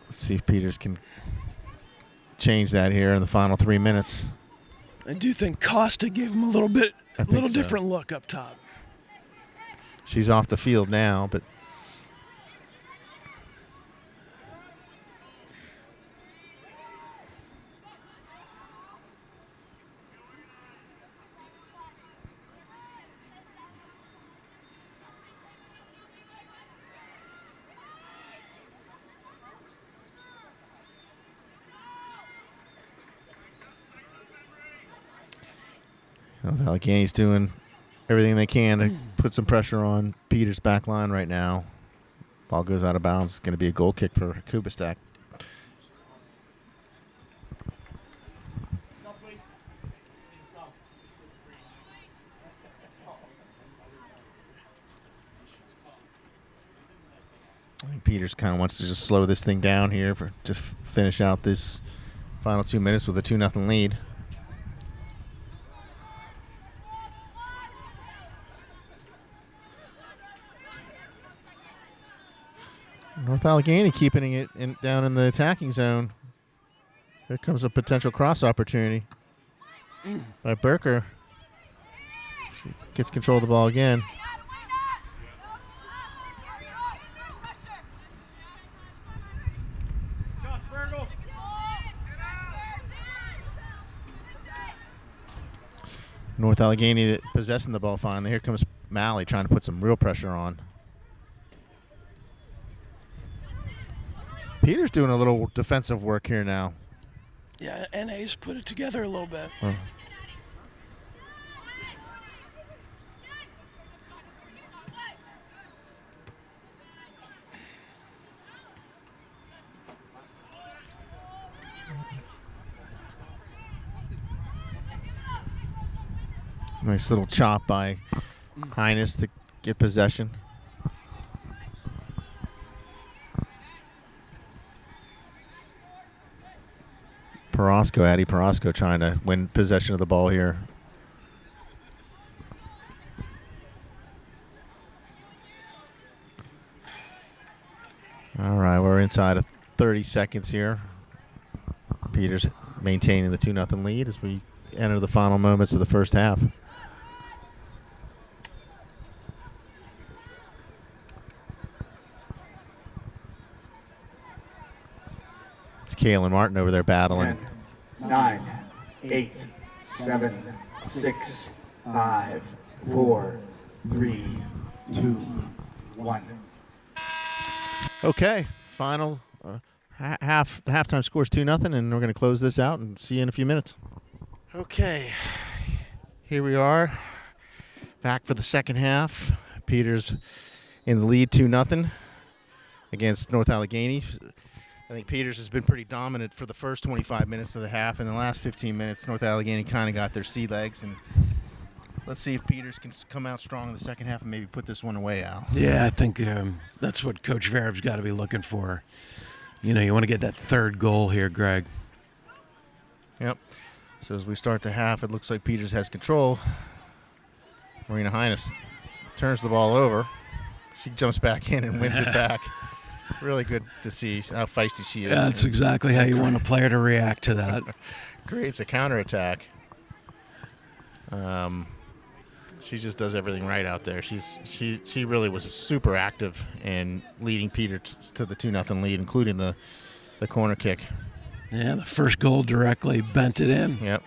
Let's see if Peters can change that here in the final 3 minutes. I do think Costa gave him a little so. different look up top. She's off the field now, but Allegheny's doing everything they can to put some pressure on Peters' back line right now. Ball goes out of bounds. It's going to be a goal kick for Kubistak. I think Peters kind of wants to just slow this thing down here for just finish out this final 2 minutes with a 2-0 lead. North Allegheny keeping it down in the attacking zone. Here comes a potential cross opportunity by Berker. She gets control of the ball again. North Allegheny possessing the ball finally. Here comes Malley trying to put some real pressure on. Peters doing a little defensive work here now. Yeah, NA's put it together a little bit. Oh. Nice little chop by Highness to get possession. Addie Perosco trying to win possession of the ball here. All right, we're inside of 30 seconds here. Peters maintaining the 2-0 lead as we enter the final moments of the first half. It's Kaylin Martin over there battling. 10, 9, 8, 7, 6, 5, 4, 3, 2, 1. Okay, final half. The halftime score is 2-0, and we're going to close this out and see you in a few minutes. Okay, here we are, back for the second half. Peters in the lead 2-0 against North Allegheny. I think Peters has been pretty dominant for the first 25 minutes of the half. In the last 15 minutes, North Allegheny kind of got their sea legs, and let's see if Peters can come out strong in the second half and maybe put this one away, Al. Yeah, I think that's what Coach Verab's got to be looking for. You know, you want to get that third goal here, Greg. Yep. So as we start the half, it looks like Peters has control. Marina Highness turns the ball over. She jumps back in and wins it back. Really good to see how feisty she is. Yeah, that's exactly how you want a player to react to that. Creates a counterattack. She just does everything right out there. She really was super active in leading Peter to the 2-0 lead, including the corner kick. Yeah, the first goal directly bent it in. Yep.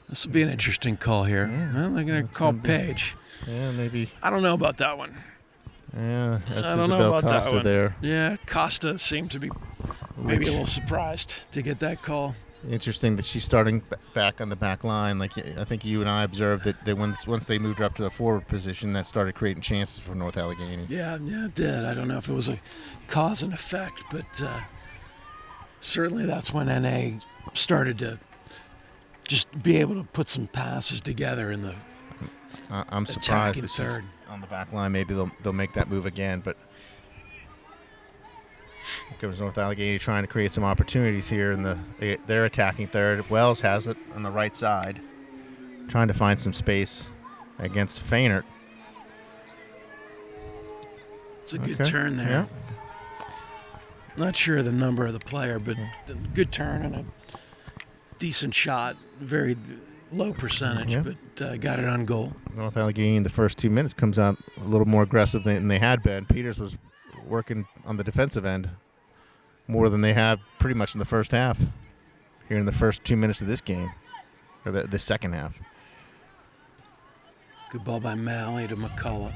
This will be an interesting call here. Well, they're going to call Page. Yeah, maybe. I don't know about that one. Yeah, that's I don't know Isabel about that Costa one. there. Yeah, Costa seemed to be maybe a little surprised to get that call. Interesting that she's starting back on the back line. Like I think you and I observed that once they moved her up to the forward position, that started creating chances for North Allegheny. Yeah, it did. I don't know if it was a cause and effect, but certainly that's when NA started to just be able to put some passes together in the I'm surprised attacking that she's third. on the back line. Maybe they'll make that move again, but here comes North Allegheny trying to create some opportunities here in they're attacking third. Wells has it on the right side, trying to find some space against Fainert. It's a good turn there. Yeah. Not sure of the number of the player, but good turn and a decent shot. Very low percentage, Yeah. but got it on goal. North Allegheny in the first 2 minutes comes out a little more aggressive than they had been. Peters was working on the defensive end more than they have pretty much in the first half here in the first 2 minutes of this game, or the second half. Good ball by Malley to McCullough.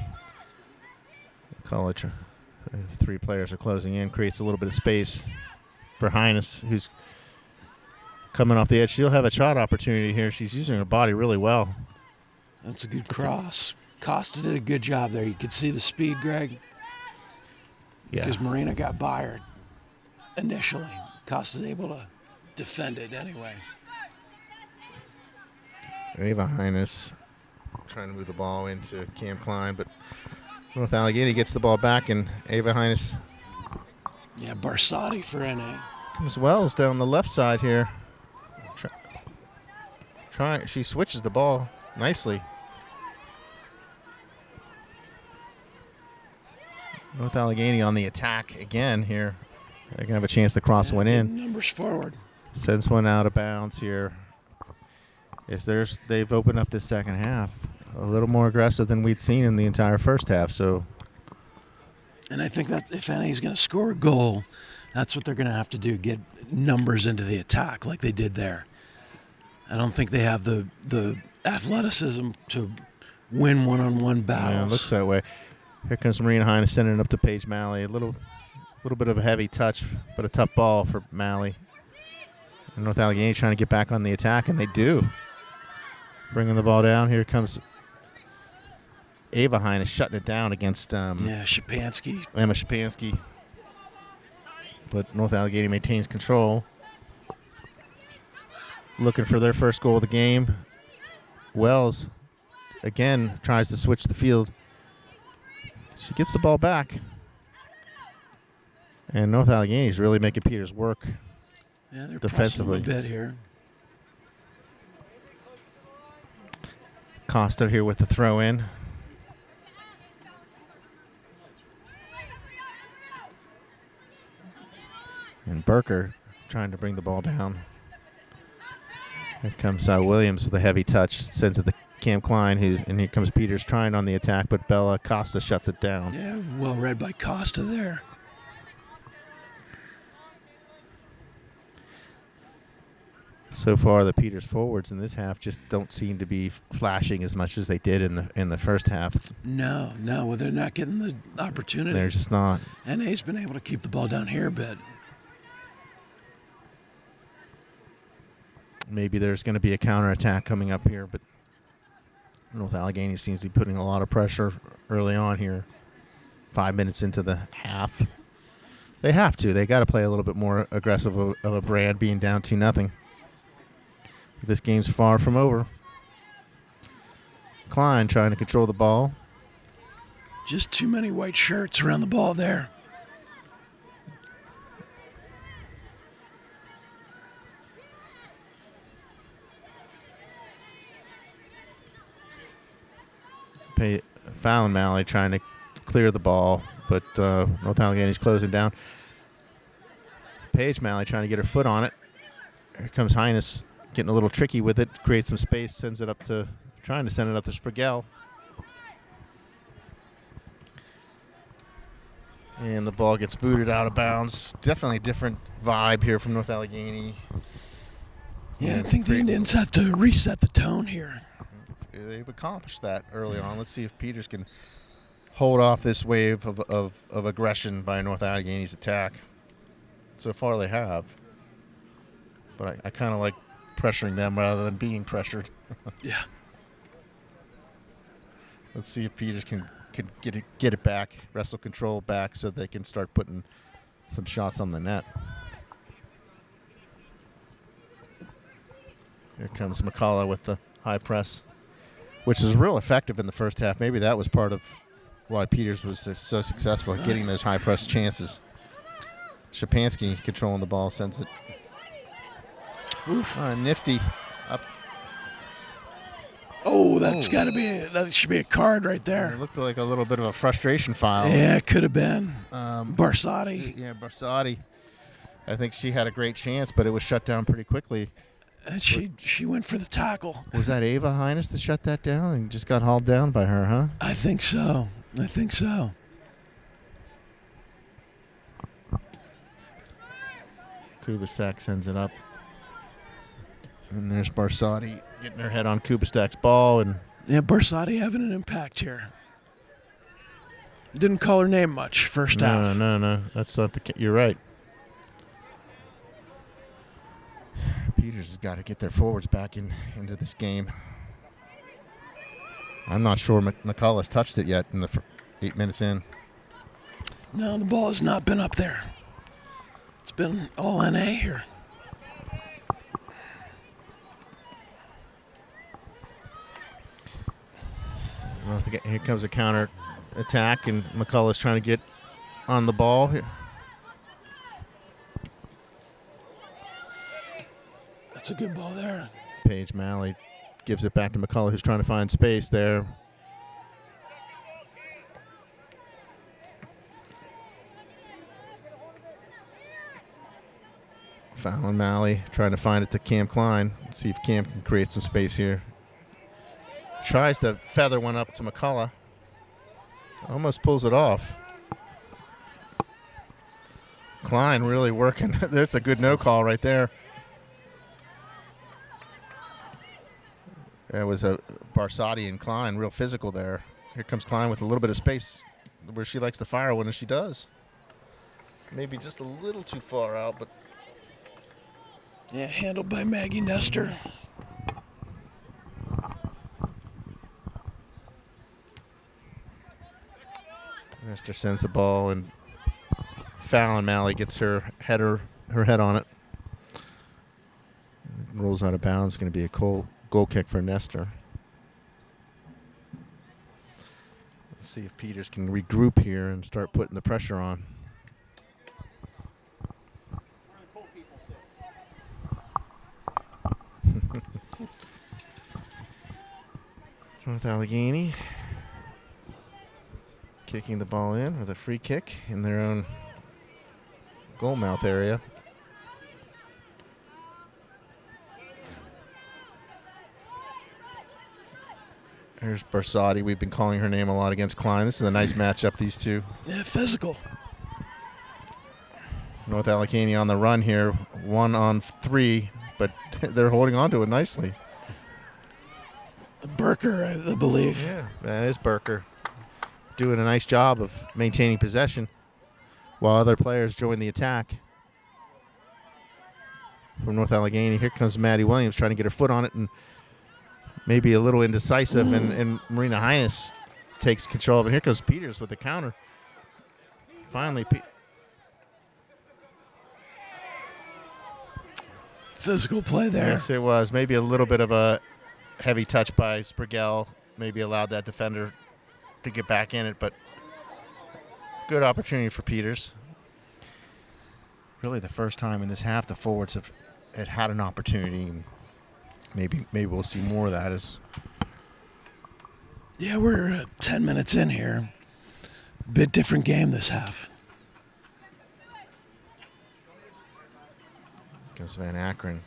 College, the three players are closing in, creates a little bit of space for Highness, who's coming off the edge. She'll have a shot opportunity here. She's using her body really well. That's a good cross. Costa did a good job there. You could see the speed, Greg, Yeah. because Marina got by her initially. Costa's able to defend it anyway. Ava Highness trying to move the ball into Cam Klein, but North Allegheny gets the ball back, and Ava Highness Yeah, Barsati for NA. comes Wells down the left side here. She switches the ball nicely. North Allegheny on the attack again here. They're going to have a chance to cross one Good in. numbers forward. Sends one out of bounds here. They've opened up this second half a little more aggressive than we'd seen in the entire first half. So, And I think that if NA is going to score a goal, that's what they're going to have to do, get numbers into the attack like they did there. I don't think they have the athleticism to win one-on-one battles. yeah, it looks that way. Here comes Marina Hines sending it up to Paige Malley. A little bit of a heavy touch, but a tough ball for Malley. And North Allegheny trying to get back on the attack, and they do. Bringing the ball down. Here comes Ava Hines shutting it down against Shapansky. Emma Shapansky. But North Allegheny maintains control. Looking for their first goal of the game. Wells, again, tries to switch the field. She gets the ball back. And North Allegheny is really making Peters work. Yeah, they're defensively. pressing a bit here. Costa here with the throw in. And Burker trying to bring the ball down. Here comes Williams with a heavy touch, sends it to Cam Klein, and here comes Peters trying on the attack, but Bella Costa shuts it down. Yeah, well read by Costa there. So far, the Peters forwards in this half just don't seem to be flashing as much as they did in the first half. No, well, they're not getting the opportunity. They're just not. NA's been able to keep the ball down here a bit. Maybe there's going to be a counterattack coming up here, but North Allegheny seems to be putting a lot of pressure early on here. 5 minutes into the half. They have to. They got to play a little bit more aggressive of a brand, being down 2-0. This game's far from over. Klein trying to control the ball. Just too many white shirts around the ball there. Fallon Malley trying to clear the ball, but North Allegheny's closing down. Paige Malley trying to get her foot on it. Here comes Highness getting a little tricky with it, creates some space, sends it up to trying to send it up to Sprigel. And the ball gets booted out of bounds. Definitely a different vibe here from North Allegheny. Yeah, I think the Indians have to reset the tone here. They've accomplished that early on. Let's see if Peters can hold off this wave of aggression by North Allegheny's attack. So far they have. But I kind of like pressuring them rather than being pressured. Yeah. Let's see if Peters can get it back, wrestle control back, so they can start putting some shots on the net. Here comes McCullough with the high press, which is real effective in the first half. Maybe that was part of why Peters was so successful at getting those high press chances. Shapansky controlling the ball, sends it. Nifty up. Oh, that should be a card right there. It looked like a little bit of a frustration foul. Yeah, it could have been. Barsati. Yeah, Barsati. I think she had a great chance, but it was shut down pretty quickly. And she went for the tackle. Was that Ava Highness that shut that down and just got hauled down by her, huh? I think so. Kubastak sends it up. And there's Barsati getting her head on Kubastak's ball. And yeah, Barsati having an impact here. Didn't call her name much first half. No. That's not you're right. Peters has got to get their forwards back into this game. I'm not sure McCullough's touched it yet in the 8 minutes in. No, the ball has not been up there. It's been all NA here. Here comes a counter attack, and McCullough's trying to get on the ball here. That's a good ball there. Paige Malley gives it back to McCullough, who's trying to find space there. Fallon Malley trying to find it to Cam Klein. Let's see if Cam can create some space here. Tries to feather one up to McCullough. Almost pulls it off. Klein really working. There's a good no call right there. That was a Barsati and Klein, real physical there. Here comes Klein with a little bit of space where she likes to fire when she does. Maybe just a little too far out, but yeah, handled by Maggie Nestor. Nestor sends the ball, and Fallon Malley gets her head on it. Rolls out of bounds. Going to be a goal kick for Nestor. Let's see if Peters can regroup here and start putting the pressure on. North Allegheny kicking the ball in with a free kick in their own goal mouth area. Here's Barsati. We've been calling her name a lot against Klein. This is a nice matchup, these two. Yeah, physical. North Allegheny on the run here, 1-on-3, but they're holding on to it nicely. Burker, I believe. Yeah, that is Burker. Doing a nice job of maintaining possession while other players join the attack. From North Allegheny, here comes Maddie Williams trying to get her foot on it and maybe a little indecisive, and Marina Highness takes control of it. Here comes Peters with the counter. Finally, physical play there. Yes, it was. Maybe a little bit of a heavy touch by Sprigel. Maybe allowed that defender to get back in it, but good opportunity for Peters. Really the first time in this half the forwards have had an opportunity. Maybe we'll see more of that as. Yeah, we're 10 minutes in here. Bit different game this half. Goes Van Akron.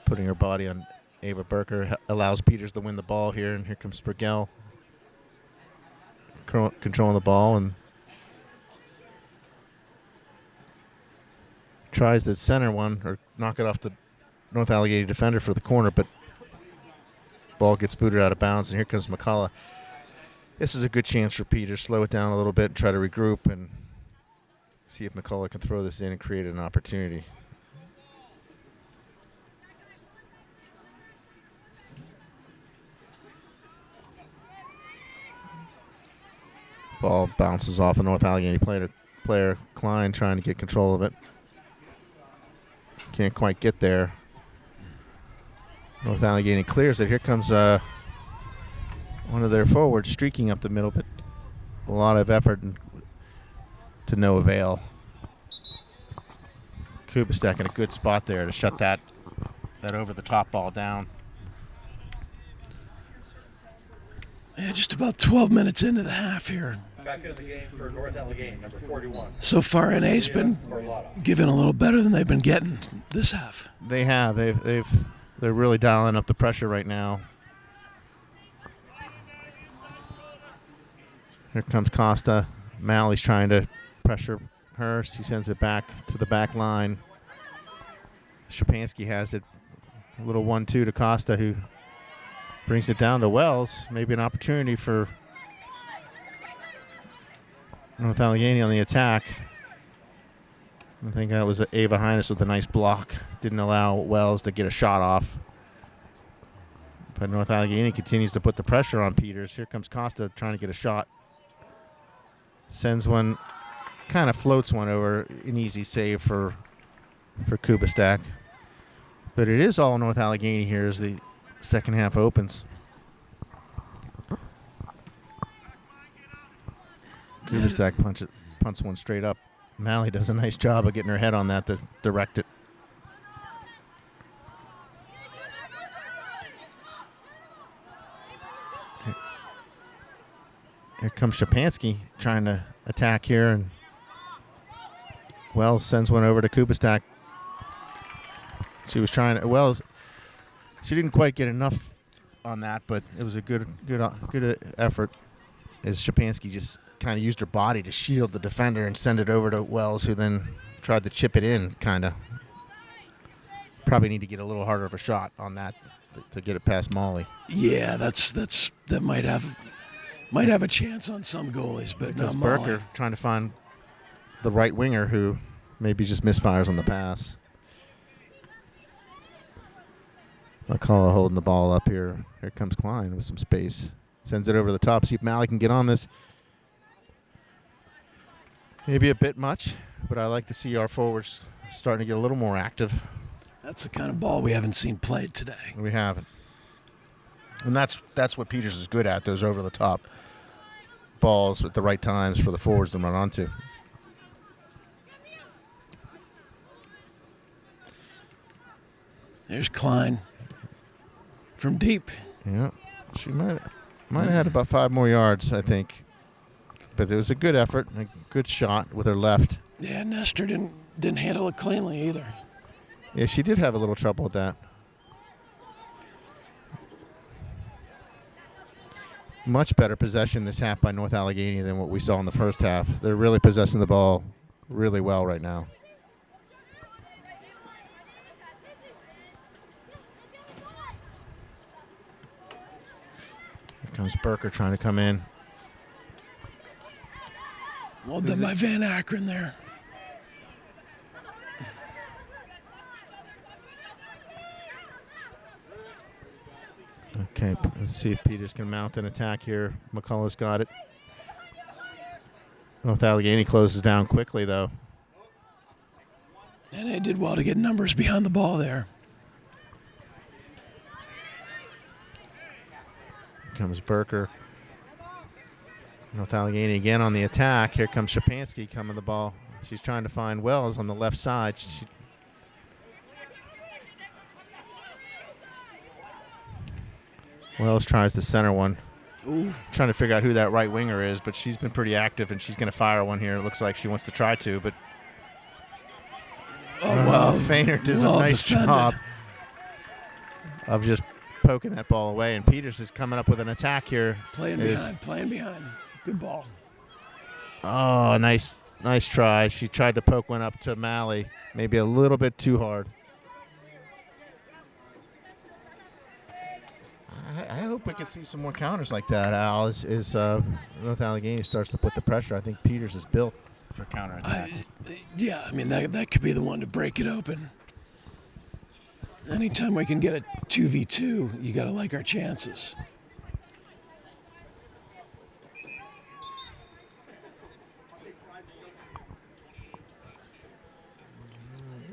putting her body on Ava Berker. Allows Peters to win the ball here, and here comes Sprigell controlling the ball and tries the center one or knock it off the North Allegheny defender for the corner, but ball gets booted out of bounds, and here comes McCullough. This is a good chance for Peters. Slow it down a little bit and try to regroup and see if McCullough can throw this in and create an opportunity. Ball bounces off a North Allegheny player. Klein trying to get control of it. Can't quite get there. North Allegheny clears it. Here comes one of their forwards streaking up the middle, but a lot of effort and to no avail. Kubistek in a good spot there to shut that over-the-top ball down. Yeah, just about 12 minutes into the half here. Back into the game for North Allegheny, number 41. So far, NA's been giving a little better than they've been getting this half. They have. They're really dialing up the pressure right now. Here comes Costa. Malley's trying to pressure her. She sends it back to the back line. Shapansky has it. A little 1-2 to Costa, who brings it down to Wells. Maybe an opportunity for North Allegheny on the attack. I think that was Ava Hines with a nice block. Didn't allow Wells to get a shot off. But North Allegheny continues to put the pressure on Peters. Here comes Costa trying to get a shot. Sends one, kind of floats one over, an easy save for Kubistek. But it is all North Allegheny here as the second half opens. Kubistek punts one straight up. Malley does a nice job of getting her head on that to direct it. Here comes Shapansky trying to attack here, and Wells sends one over to Kubistek. She was trying to, Wells, she didn't quite get enough on that, but it was a good effort as Shapansky just kind of used her body to shield the defender and send it over to Wells, who then tried to chip it in, kind of. Probably need to get a little harder of a shot on that to get it past Molly. Yeah, that might have a chance on some goalies, but not Molly. Berker trying to find the right winger who maybe just misfires on the pass. McCullough holding the ball up here. Here comes Klein with some space. Sends it over the top. See if Malley can get on this. Maybe a bit much, but I like to see our forwards starting to get a little more active. That's the kind of ball we haven't seen played today. We haven't. And that's what Peters is good at, those over-the-top balls at the right times for the forwards to run onto. There's Klein from deep. Yeah, she might have had about 5 more yards, I think. But it was a good effort, a good shot with her left. Yeah, Nestor didn't handle it cleanly either. Yeah, she did have a little trouble with that. Much better possession this half by North Allegheny than what we saw in the first half. They're really possessing the ball really well right now. Here comes Berker trying to come in. Well done by Van Akron there. Okay, let's see if Peters can mount an attack here. McCullough's got it. North Allegheny closes down quickly, though. And they did well to get numbers behind the ball there. Here comes Berker. North Allegheny again on the attack. Here comes Shapansky coming the ball. She's trying to find Wells on the left side. Wells tries the center one. Ooh. Trying to figure out who that right winger is, but she's been pretty active, and she's going to fire one here. It looks like she wants to try to, but wow. Feiner does Well a nice defended. job. of just poking that ball away. And Peters is coming up with an attack here. Playing behind. Good ball. Oh, nice try. She tried to poke one up to Malley, maybe a little bit too hard. I hope we can see some more counters like that, Al, as North Allegheny starts to put the pressure. I think Peters is built for counterattacks. Yeah, I mean, that could be the one to break it open. Anytime we can get a 2v2, you got to like our chances.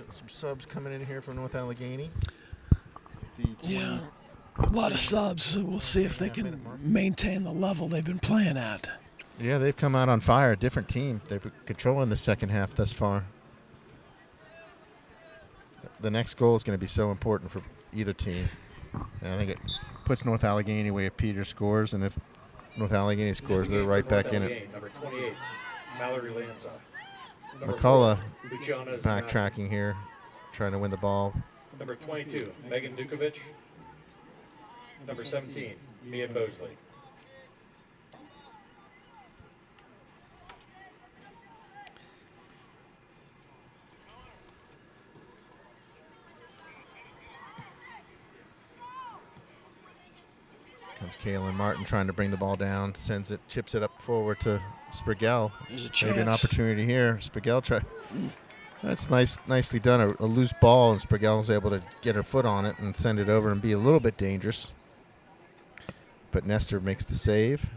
Some subs coming in here from North Allegheny. Yeah, a lot of subs. So we'll see if they can maintain the level they've been playing at. Yeah, they've come out on fire. A different team. They've been controlling the second half thus far. The next goal is going to be so important for either team. And I think it puts North Allegheny away if Peter scores, and if North Allegheny scores, they're right back in it. Number 28, Mallory Lanza. McCullough Luciana's backtracking here, trying to win the ball. Number 22, Megan Dukovic. Number 17, Mia Bosley. Comes Kaylin Martin trying to bring the ball down, sends it, chips it up forward to Sprigell. There's a Maybe an chance. opportunity here. Sprigell try. That's nicely done. A loose ball, and Sprigell was able to get her foot on it and send it over and be a little bit dangerous. But Nestor makes the save.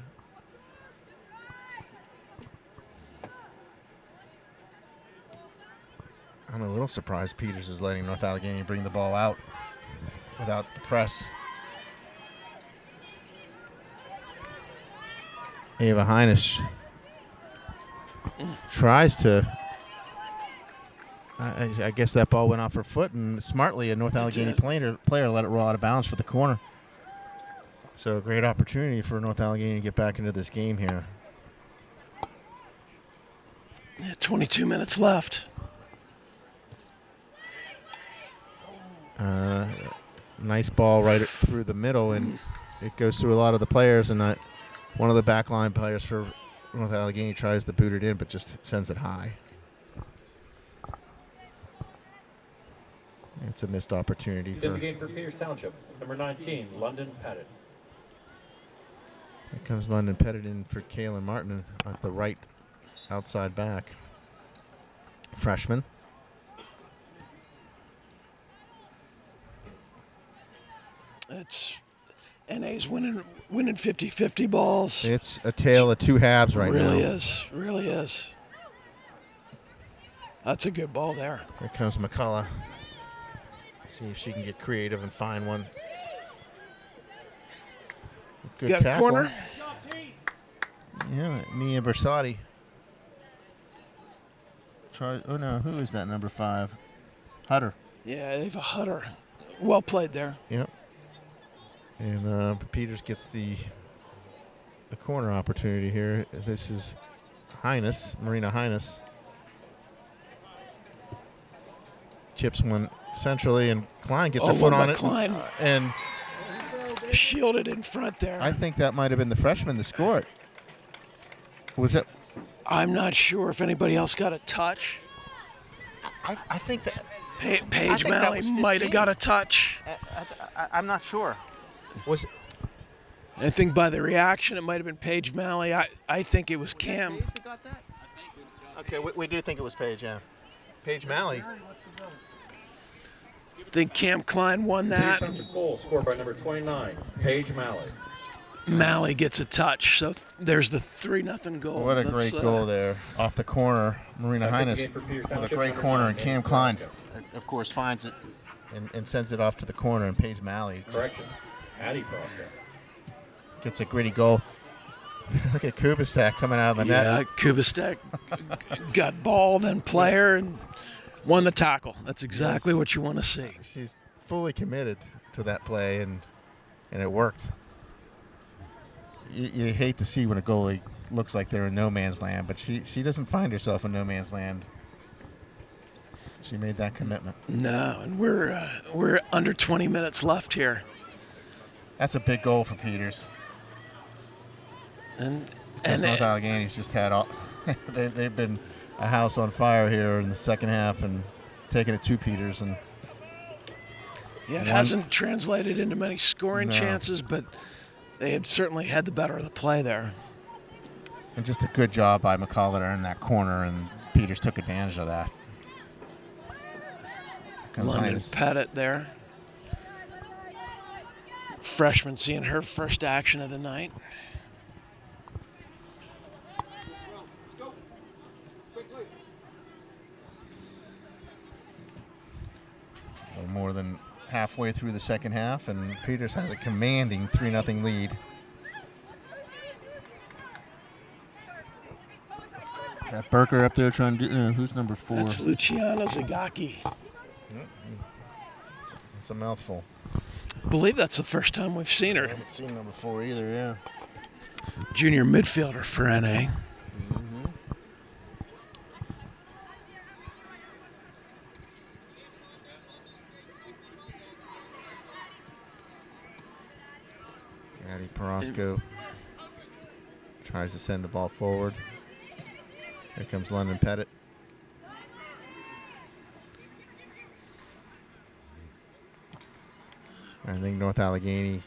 I'm a little surprised Peters is letting North Allegheny bring the ball out without the press. Ava Heinisch tries to. I guess that ball went off her foot, and smartly a North Allegheny player let it roll out of bounds for the corner. So a great opportunity for North Allegheny to get back into this game here. Yeah, 22 minutes left. Nice ball right through the middle, and it goes through a lot of the players, and one of the backline players for North Allegheny tries to boot it in, but just sends it high. It's a missed opportunity In for. the game for Peters Township, number 19, London Pettit. Here comes London Pettit in for Kaylin Martin at the right outside back. Freshman. It's NA's winning 50-50 balls. It's a tale of two halves right now. Really is. That's a good ball there. Here comes McCullough. See if she can get creative and find one. Good Got a tackle. corner. Yeah, Mia Bersati. Oh no, who is that number 5? Hutter. Yeah, Ava Hutter. Well played there. Yep. And Peters gets the corner opportunity here. This is Marina Highness. Chips one centrally, and Klein gets her foot on it. Klein And shielded in front there. I think that might have been the freshman to score it. Was it? I'm not sure if anybody else got a touch. I think that. Paige think that Malley was might 15. have got a touch. I'm not sure. Was it? I think by the reaction, it might have been Paige Malley. I think it was Cam. Got that? Okay, we do think it was Paige, yeah. Paige Malley. I think Cam Klein won that. Peters Township goal scored by number 29, Paige Malley. Malley gets a touch, so there's the 3-0 goal. What a great goal there. Off the corner, Marina Back up Highness again for Peters with a Township, great number corner, 9, and Cam Annie Klein, Proska. of course, finds it and sends it off to the corner, and Paige Malley just Correction, Addie Proska. gets a gritty goal. Look at Kubistak coming out of the net. Yeah, Kubistek got ball, then player, and won the tackle. That's exactly what you want to see. She's fully committed to that play, and it worked. You hate to see when a goalie looks like they're in no man's land, but she doesn't find herself in no man's land. she made that commitment. No, and we're under 20 minutes left here. That's a big goal for Peters. And North Allegheny's just had all. they've been a house on fire here in the second half and taking it to Peters, and it hasn't translated into many scoring No. chances, but they had certainly had the better of the play there. and just a good job by McCullough there in that corner, and Peters took advantage of that. Comes London Linus. Pettit there. Freshman seeing her first action of the night. A little more than halfway through the second half, and Peters has a commanding 3-0 lead. Is that Berker up there trying to do? Who's number 4? That's Luciana Zagaki. It's a mouthful. I believe that's the first time we've seen her. I haven't seen number 4 either, yeah. Junior midfielder for NA. Addie Perosco tries to send the ball forward. Here comes London Pettit. I think North Allegheny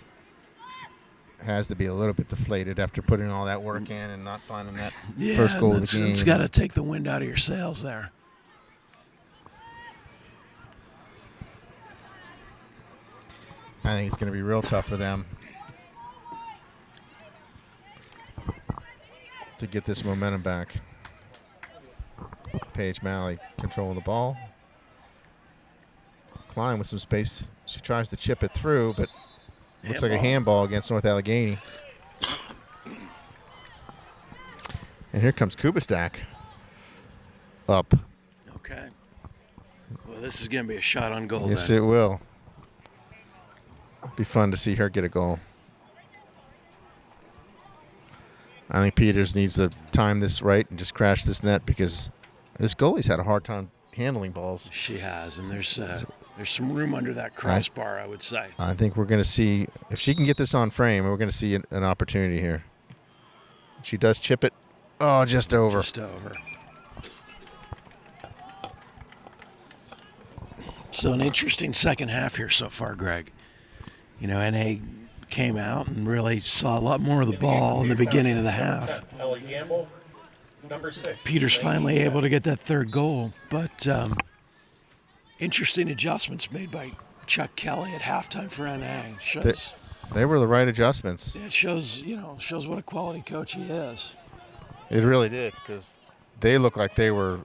has to be a little bit deflated after putting all that work in and not finding that first goal of the game. It's got to take the wind out of your sails there. I think it's going to be real tough for them to get this momentum back. Paige Malley controlling the ball. Klein with some space. She tries to chip it through, but looks like a handball against North Allegheny. And here comes Kubistak up. Okay. Well, this is going to be a shot on goal. Yes, then. it will. Be fun to see her get a goal. I think Peters needs to time this right and just crash this net, because this goalie's had a hard time handling balls. She has, and there's some room under that crossbar, I would say. I think we're going to see, if she can get this on frame, we're going to see an opportunity here. She does chip it. Oh, just over. Just over. So an interesting second half here so far, Greg. You know, NA came out and really saw a lot more of the ball in the beginning of the half. Ellie Gamble, number 6. Peters finally able to get that third goal, but interesting adjustments made by Chuck Kelly at halftime for NA. Shows, They were the right adjustments. it shows what a quality coach he is. It really did, because they looked like they were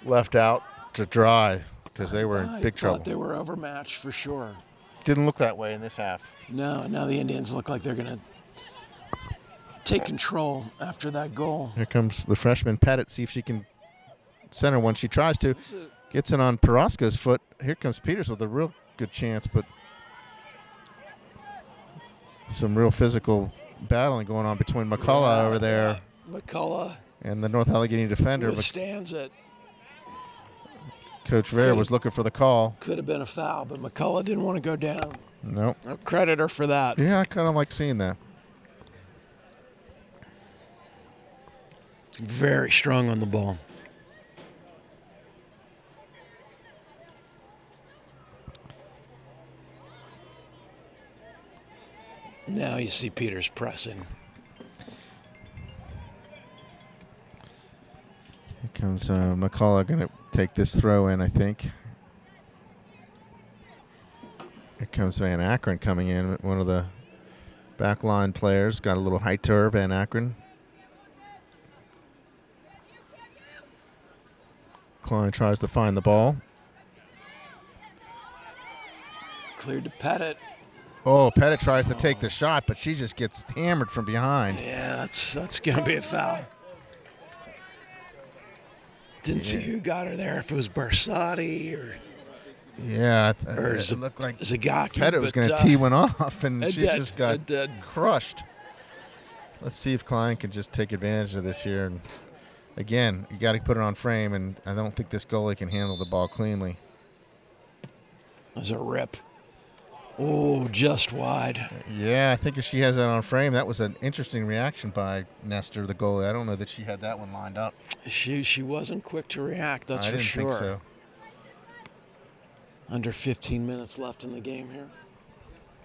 left out to dry, because they were in big trouble. They were overmatched for sure. Didn't look that way in this half. No, now the Indians look like they're going to take control after that goal. Here comes the freshman Pettit. See if she can center one. She tries to. Gets it on Perosco's foot. Here comes Peters with a real good chance, but some real physical battling going on between McCullough over there McCullough and the North Allegheny defender. But withstands it. Coach Vera was looking for the call. Could have been a foul, but McCullough didn't want to go down. Nope. I'll credit her for that. Yeah, I kind of like seeing that. Very strong on the ball. Now you see Peters pressing. Here comes McCullough going to take this throw in, I think. Here comes Van Akron coming in, one of the backline players. Got a little height to her, Van Akron. Klein tries to find the ball. Cleared to Pettit. Oh, Pettit tries to take the shot, but she just gets hammered from behind. Yeah, that's going to be a foul. Didn't see who got her there, if it was Barsati or Yeah, Or it looked like Zagaki. Pettit was but, going to tee one off, and it she did, just got it did. crushed. Let's see if Klein can just take advantage of this here and again, you got to put it on frame, and I don't think this goalie can handle the ball cleanly. There's a rip. Oh, just wide. Yeah, I think if she has that on frame, that was an interesting reaction by Nestor, the goalie. I don't know that she had that one lined up. She wasn't quick to react, that's I for didn't sure. think so. Under 15 minutes left in the game here.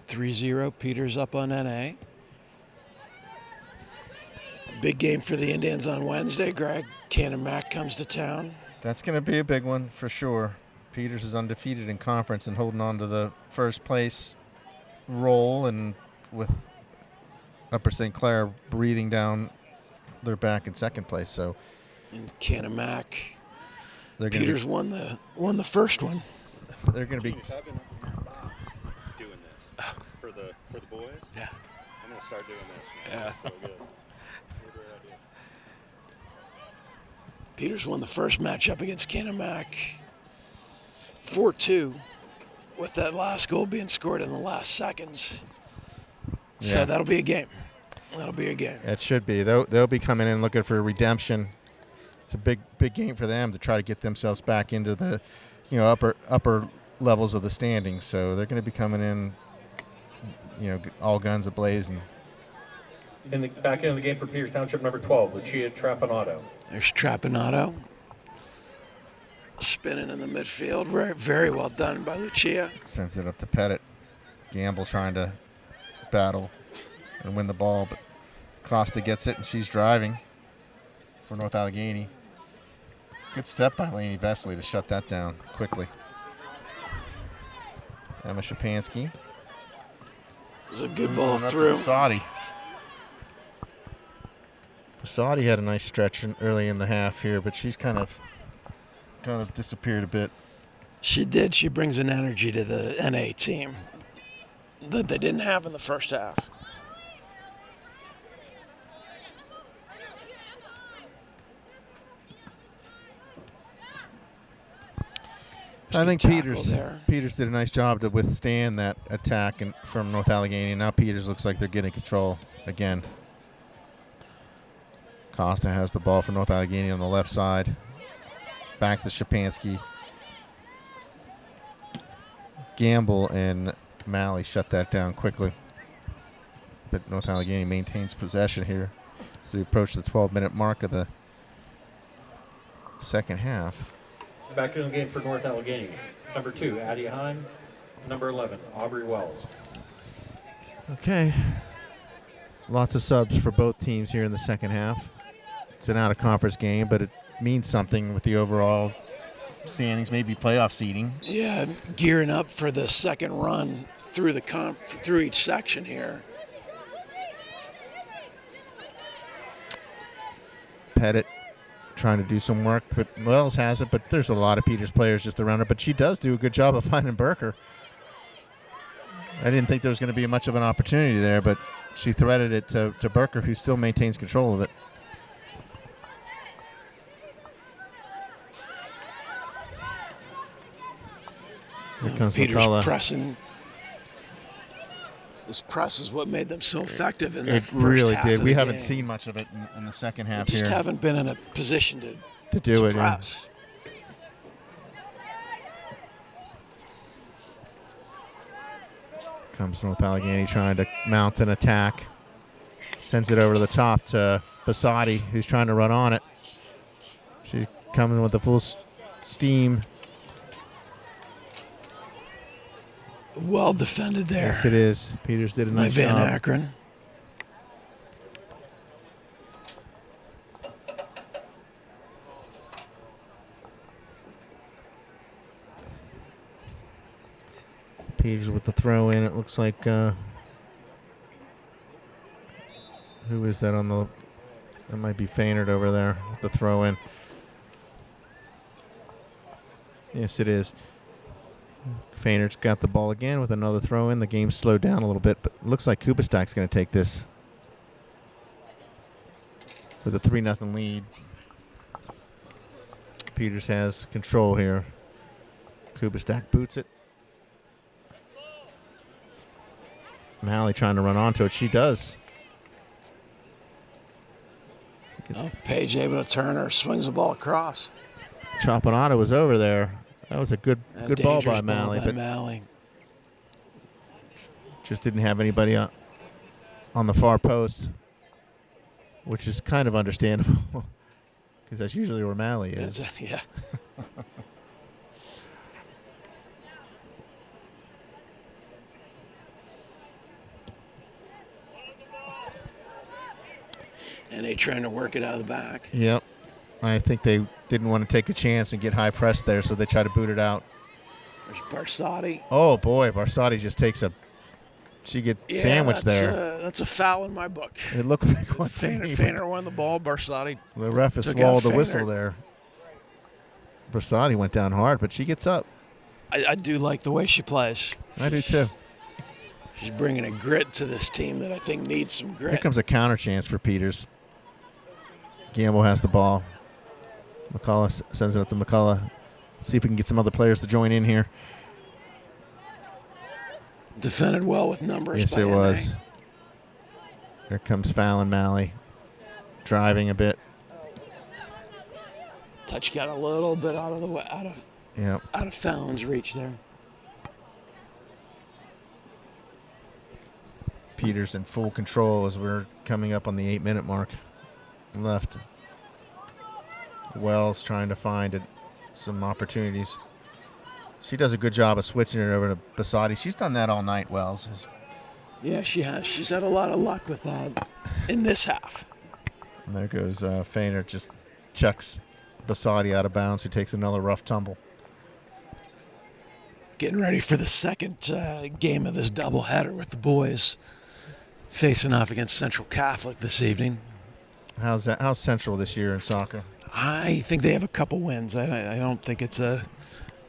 3-0, Peters up on NA. Big game for the Indians on Wednesday, Greg. Cannon Mac comes to town. That's going to be a big one for sure. Peters is undefeated in conference and holding on to the first place role, and with Upper St. Clair breathing down their back in second place. So And Cannon Mac. they're going to Peters won the first one. they're going to be I've been doing this for the boys. Yeah. I'm gonna start doing this, man. Yeah. It's so good. What a great idea. Peters won the first matchup against Cannon Mac 4-2, with that last goal being scored in the last seconds. So Yeah. that'll be a game. That'll be a game. It should be. They'll be coming in looking for redemption. It's a big game for them to try to get themselves back into the, upper levels of the standings. So they're going to be coming in, all guns ablaze. And Back into the game for Peters Township, number 12, Lucia Trapanato. There's Trapanato. Spinning in the midfield. Very, very well done by Lucia. sends it up to Pettit. Gamble trying to battle and win the ball, but Costa gets it, and she's driving for North Allegheny. Good step by Lainey Vesley to shut that down quickly. Emma Shapansky. It was a good ball Up to through. Basadi. Basadi had a nice stretch early in the half here, but she's kind of disappeared a bit. She did. She brings an energy to the NA team that they didn't have in the first half. I think Good tackle Peters there. did a nice job to withstand that attack from North Allegheny. Now Peters looks like they're getting control again. Costa has the ball for North Allegheny on the left side. Back to Shapansky. Gamble and Malley shut that down quickly. But North Allegheny maintains possession here as we approach the 12-minute mark of the second half. Back into the game for North Allegheny, number 2, Addie Heim, number 11, Aubrey Wells. Okay. Lots of subs for both teams here in the second half. It's an out-of-conference game, but it means something with the overall standings, maybe playoff seeding. Yeah, gearing up for the second run through through each section here. Pettit trying to do some work, but Wells has it, but there's a lot of Peters players just around her, but she does do a good job of finding Berker. I didn't think there was going to be much of an opportunity there, but she threaded it to Berker, who still maintains control of it. Here comes Peters McCullough. pressing. This press is what made them so effective in that It first really half did. of We the haven't game. seen much of it in the second half Just here haven't been in a position to do it. Yeah. press. Comes North Allegheny trying to mount an attack. Sends it over to the top to Basadi, who's trying to run on it. She's coming with the full steam. Well defended there Yes, it is. Peters did a by nice Van job. Akron. Peters with the throw in. It looks like who is that on the? That might be Fainert over there with the throw in. Yes, it is. Fainert's got the ball again with another throw in. The game slowed down a little bit, but it looks like Kubistak's going to take this with a 3-0 lead. Peters has control here. Kubistak boots it. Malley trying to run onto it. She does. Oh, Page able to turn her, swings the ball across. Chopinato was over there. That was a good ball by Malley, but Malley. just didn't have anybody on the far post, which is kind of understandable because that's usually where Malley is. Yeah. And they trying to work it out of the back. Yep. I think they didn't want to take a chance and get high pressed there, so they tried to boot it out. There's Barsotti. Oh, boy. Barsotti just takes she gets sandwiched there. That's a foul in my book. It looked like one. Feiner won the ball. Barsotti. The ref has took swallowed out the whistle Feiner. there. Barsotti went down hard, but she gets up. I do like the way she plays. I do too. She's bringing a grit to this team that I think needs some grit. Here comes a counter chance for Peters. Gamble has the ball. McCullough sends it up to McCullough. Let's see if we can get some other players to join in here. Defended well with numbers. Yes, by it NA. was. Here comes Fallon Malley. Driving a bit. Touch got a little bit out of the way, Yep. out of Fallon's reach there. Peters in full control as we're coming up on the 8-minute mark. Left. Wells trying to find some opportunities. She does a good job of switching it over to Basati. She's done that all night, Wells. Yeah, she has. She's had a lot of luck with that in this half. And there goes Feiner, just chucks Basati out of bounds, who takes another rough tumble. Getting ready for the second game of this doubleheader with the boys facing off against Central Catholic this evening. How's Central this year in soccer? I think they have a couple wins. I don't think it's a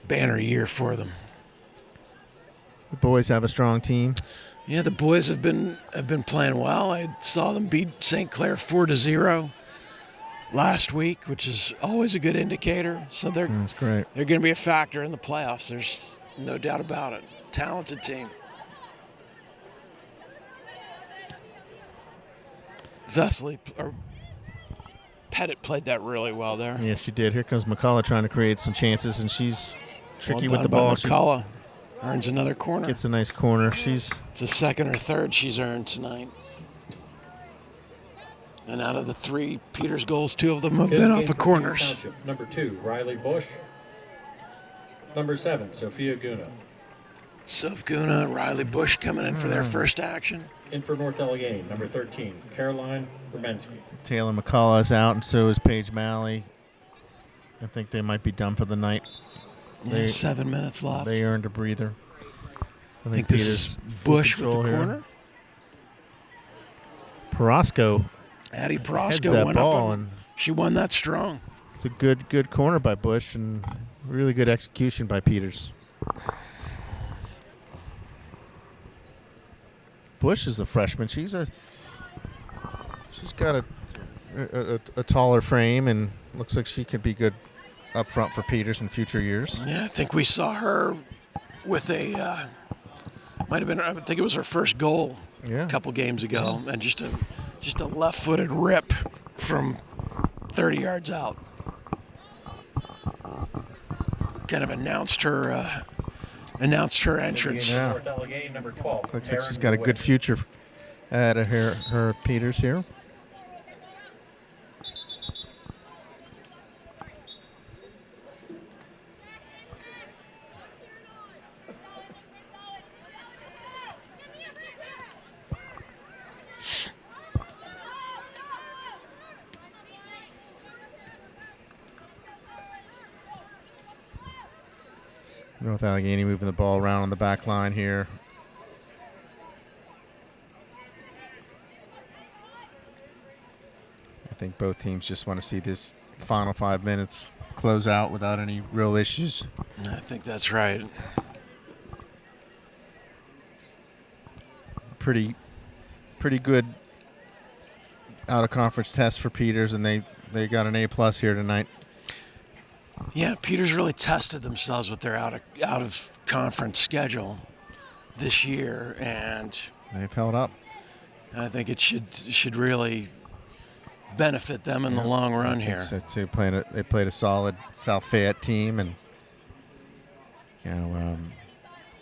banner year for them. The boys have a strong team. Yeah, the boys have been playing well. I saw them beat St. Clair 4-0 last week, which is always a good indicator. So That's great. they're going to be a factor in the playoffs. There's no doubt about it. Talented team. Pettit played that really well there. Yeah, she did. Here comes McCullough trying to create some chances, and she's tricky Well with the done by ball. She McCullough earns another corner. gets a nice corner. It's the second or third she's earned tonight. And out of the 3 Peters goals, 2 of them have been off of corners. Township, number 2, Riley Bush. Number 7, Sophia Guna. Soph Guna, Riley Bush coming in for their first action. In for North Allegheny, number 13, Caroline Rubensky. Taylor McCullough's out, and so is Paige Malley. I think they might be done for the night. Yeah, 7 minutes left. They earned a breather. I think this is Bush with the control here. corner. Perosco Addie heads Prosco that went ball, up and she won that strong. it's a good corner by Bush, and really good execution by Peters. Bush is a freshman. She's got a taller frame, and looks like she could be good up front for Peters in future years. Yeah, I think we saw her with I think it was her first goal Yeah. a couple games ago, and just a left-footed rip from 30 yards out. Kind of announced her entrance. Yeah. North Allegheny, number 12, Looks like Erin she's got a good DeWitt. future out of her Peters here. North Allegheny moving the ball around on the back line here. I think both teams just want to see this final 5 minutes close out without any real issues. I think that's right. Pretty good out of conference test for Peters, and they got an A+ here tonight. Yeah, Peters really tested themselves with their out of conference schedule this year, and They've held up. I think it should really benefit them in the long run here. So too, they played a solid South Fayette team, and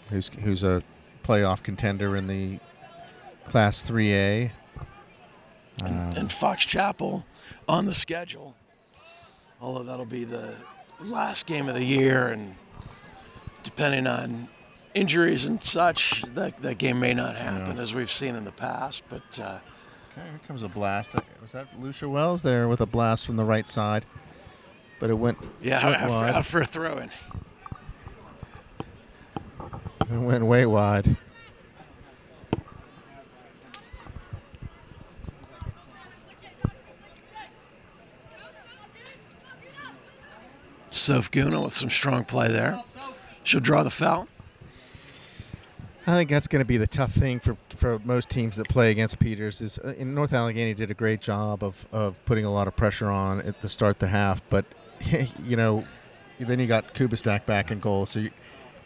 who's a playoff contender in the Class 3A. And Fox Chapel on the schedule, although that'll be the last game of the year, and depending on injuries and such, that game may not happen as we've seen in the past. But okay, here comes a blast. Was that Lucia Wells there with a blast from the right side? But it went wide. Out for a throw-in. It went way wide. Sofguna with some strong play there. She'll draw the foul. I think that's going to be the tough thing for most teams that play against Peters. Is in North Allegheny did a great job of putting a lot of pressure on at the start of the half, but then you got Kubistak back in goal, so you're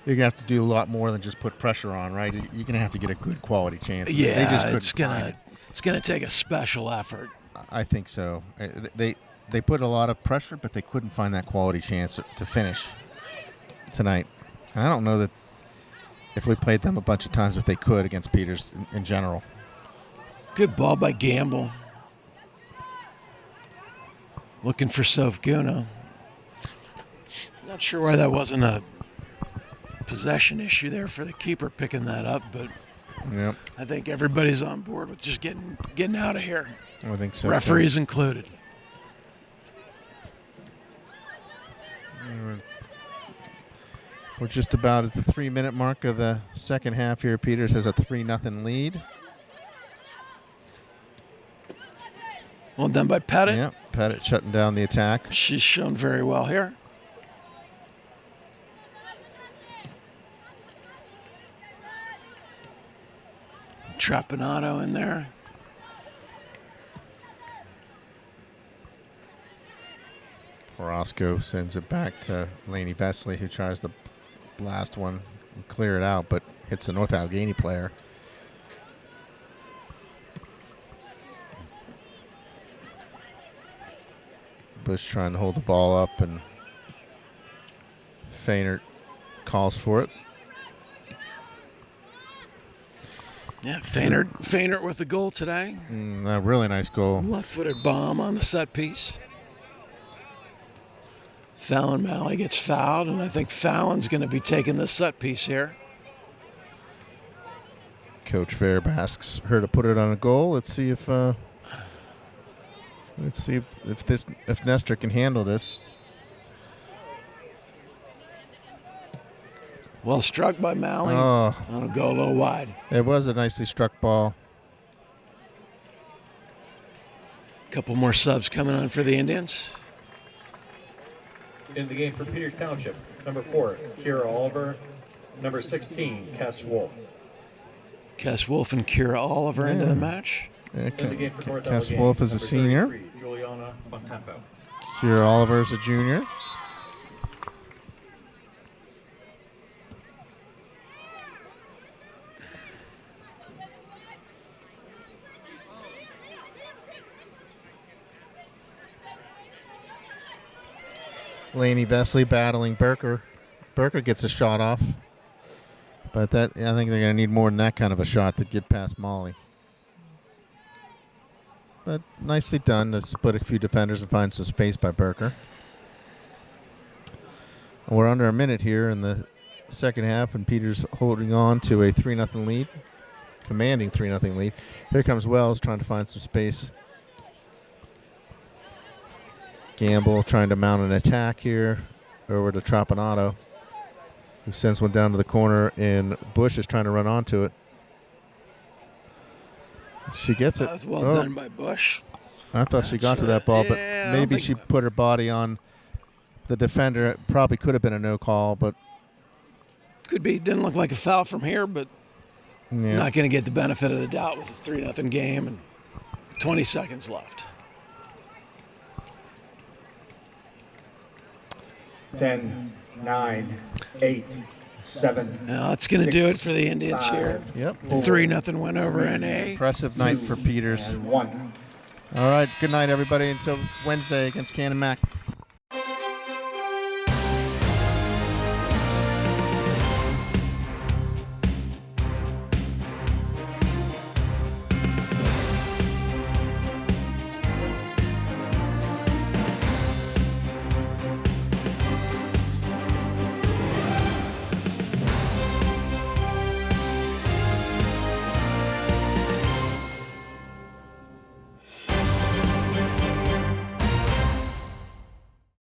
going to have to do a lot more than just put pressure on, right? You're going to have to get a good quality chance. Yeah, they just couldn't it's gonna take a special effort. I think so. They put a lot of pressure, but they couldn't find that quality chance to finish tonight. I don't know that if we played them a bunch of times if they could against Peters in general. Good ball by Gamble. Looking for Sofguna. Not sure why that wasn't a possession issue there for the keeper picking that up, but Yep. I think everybody's on board with just getting out of here. I think so. Referees included. We're just about at the 3-minute mark of the second half here. Peters has a 3-0 lead. Well done by Pettit. Yep, Pettit shutting down the attack. She's shown very well here. Trapanado in there. Orozco sends it back to Laney Vesley, who tries to blast one and clear it out, but hits the North Allegheny player. Bush trying to hold the ball up, and Feynert calls for it. Yeah, Feynert with the goal today. A really nice goal. Left-footed bomb on the set piece. Fallon Malley gets fouled, and I think Fallon's going to be taking the set piece here. Coach Verb asks her to put it on a goal. Let's see if Nestor can handle this. Well struck by Malley. Oh, That'll go a little wide. it was a nicely struck ball. Couple more subs coming on for the Indians. In the game for Peters Township, number 4, Kira Oliver. Number 16, Cass Wolf. Cass Wolf and Kira Oliver into the match. Yeah, In the game for North Cass Allegheny, Wolf is a number senior. 33, Juliana Fontempo. Kira Oliver is a junior. Laney Vesley battling Berker. Berker gets a shot off, but I think they're going to need more than that kind of a shot to get past Molly. But nicely done to split a few defenders and find some space by Berker. We're under a minute here in the second half, and Peters holding on to a 3-0 lead, commanding 3-0 lead. Here comes Wells trying to find some space. Gamble trying to mount an attack here over to Trapanado, who sends one down to the corner, and Bush is trying to run onto it. She gets it. That was well done by Bush. I thought she got to that ball, but yeah, I don't maybe think- she put her body on the defender. It probably could have been a no call, but Could be. Didn't look like a foul from here, but yeah. not going to get the benefit of the doubt with a 3-0 game and 20 seconds left. 10, 9, 8, 7. Now that's going to do it for the Indians here. Yep. 3-0 win over NA. Impressive night for Peters. And 1. All right. Good night, everybody. Until Wednesday against Cannon Mac.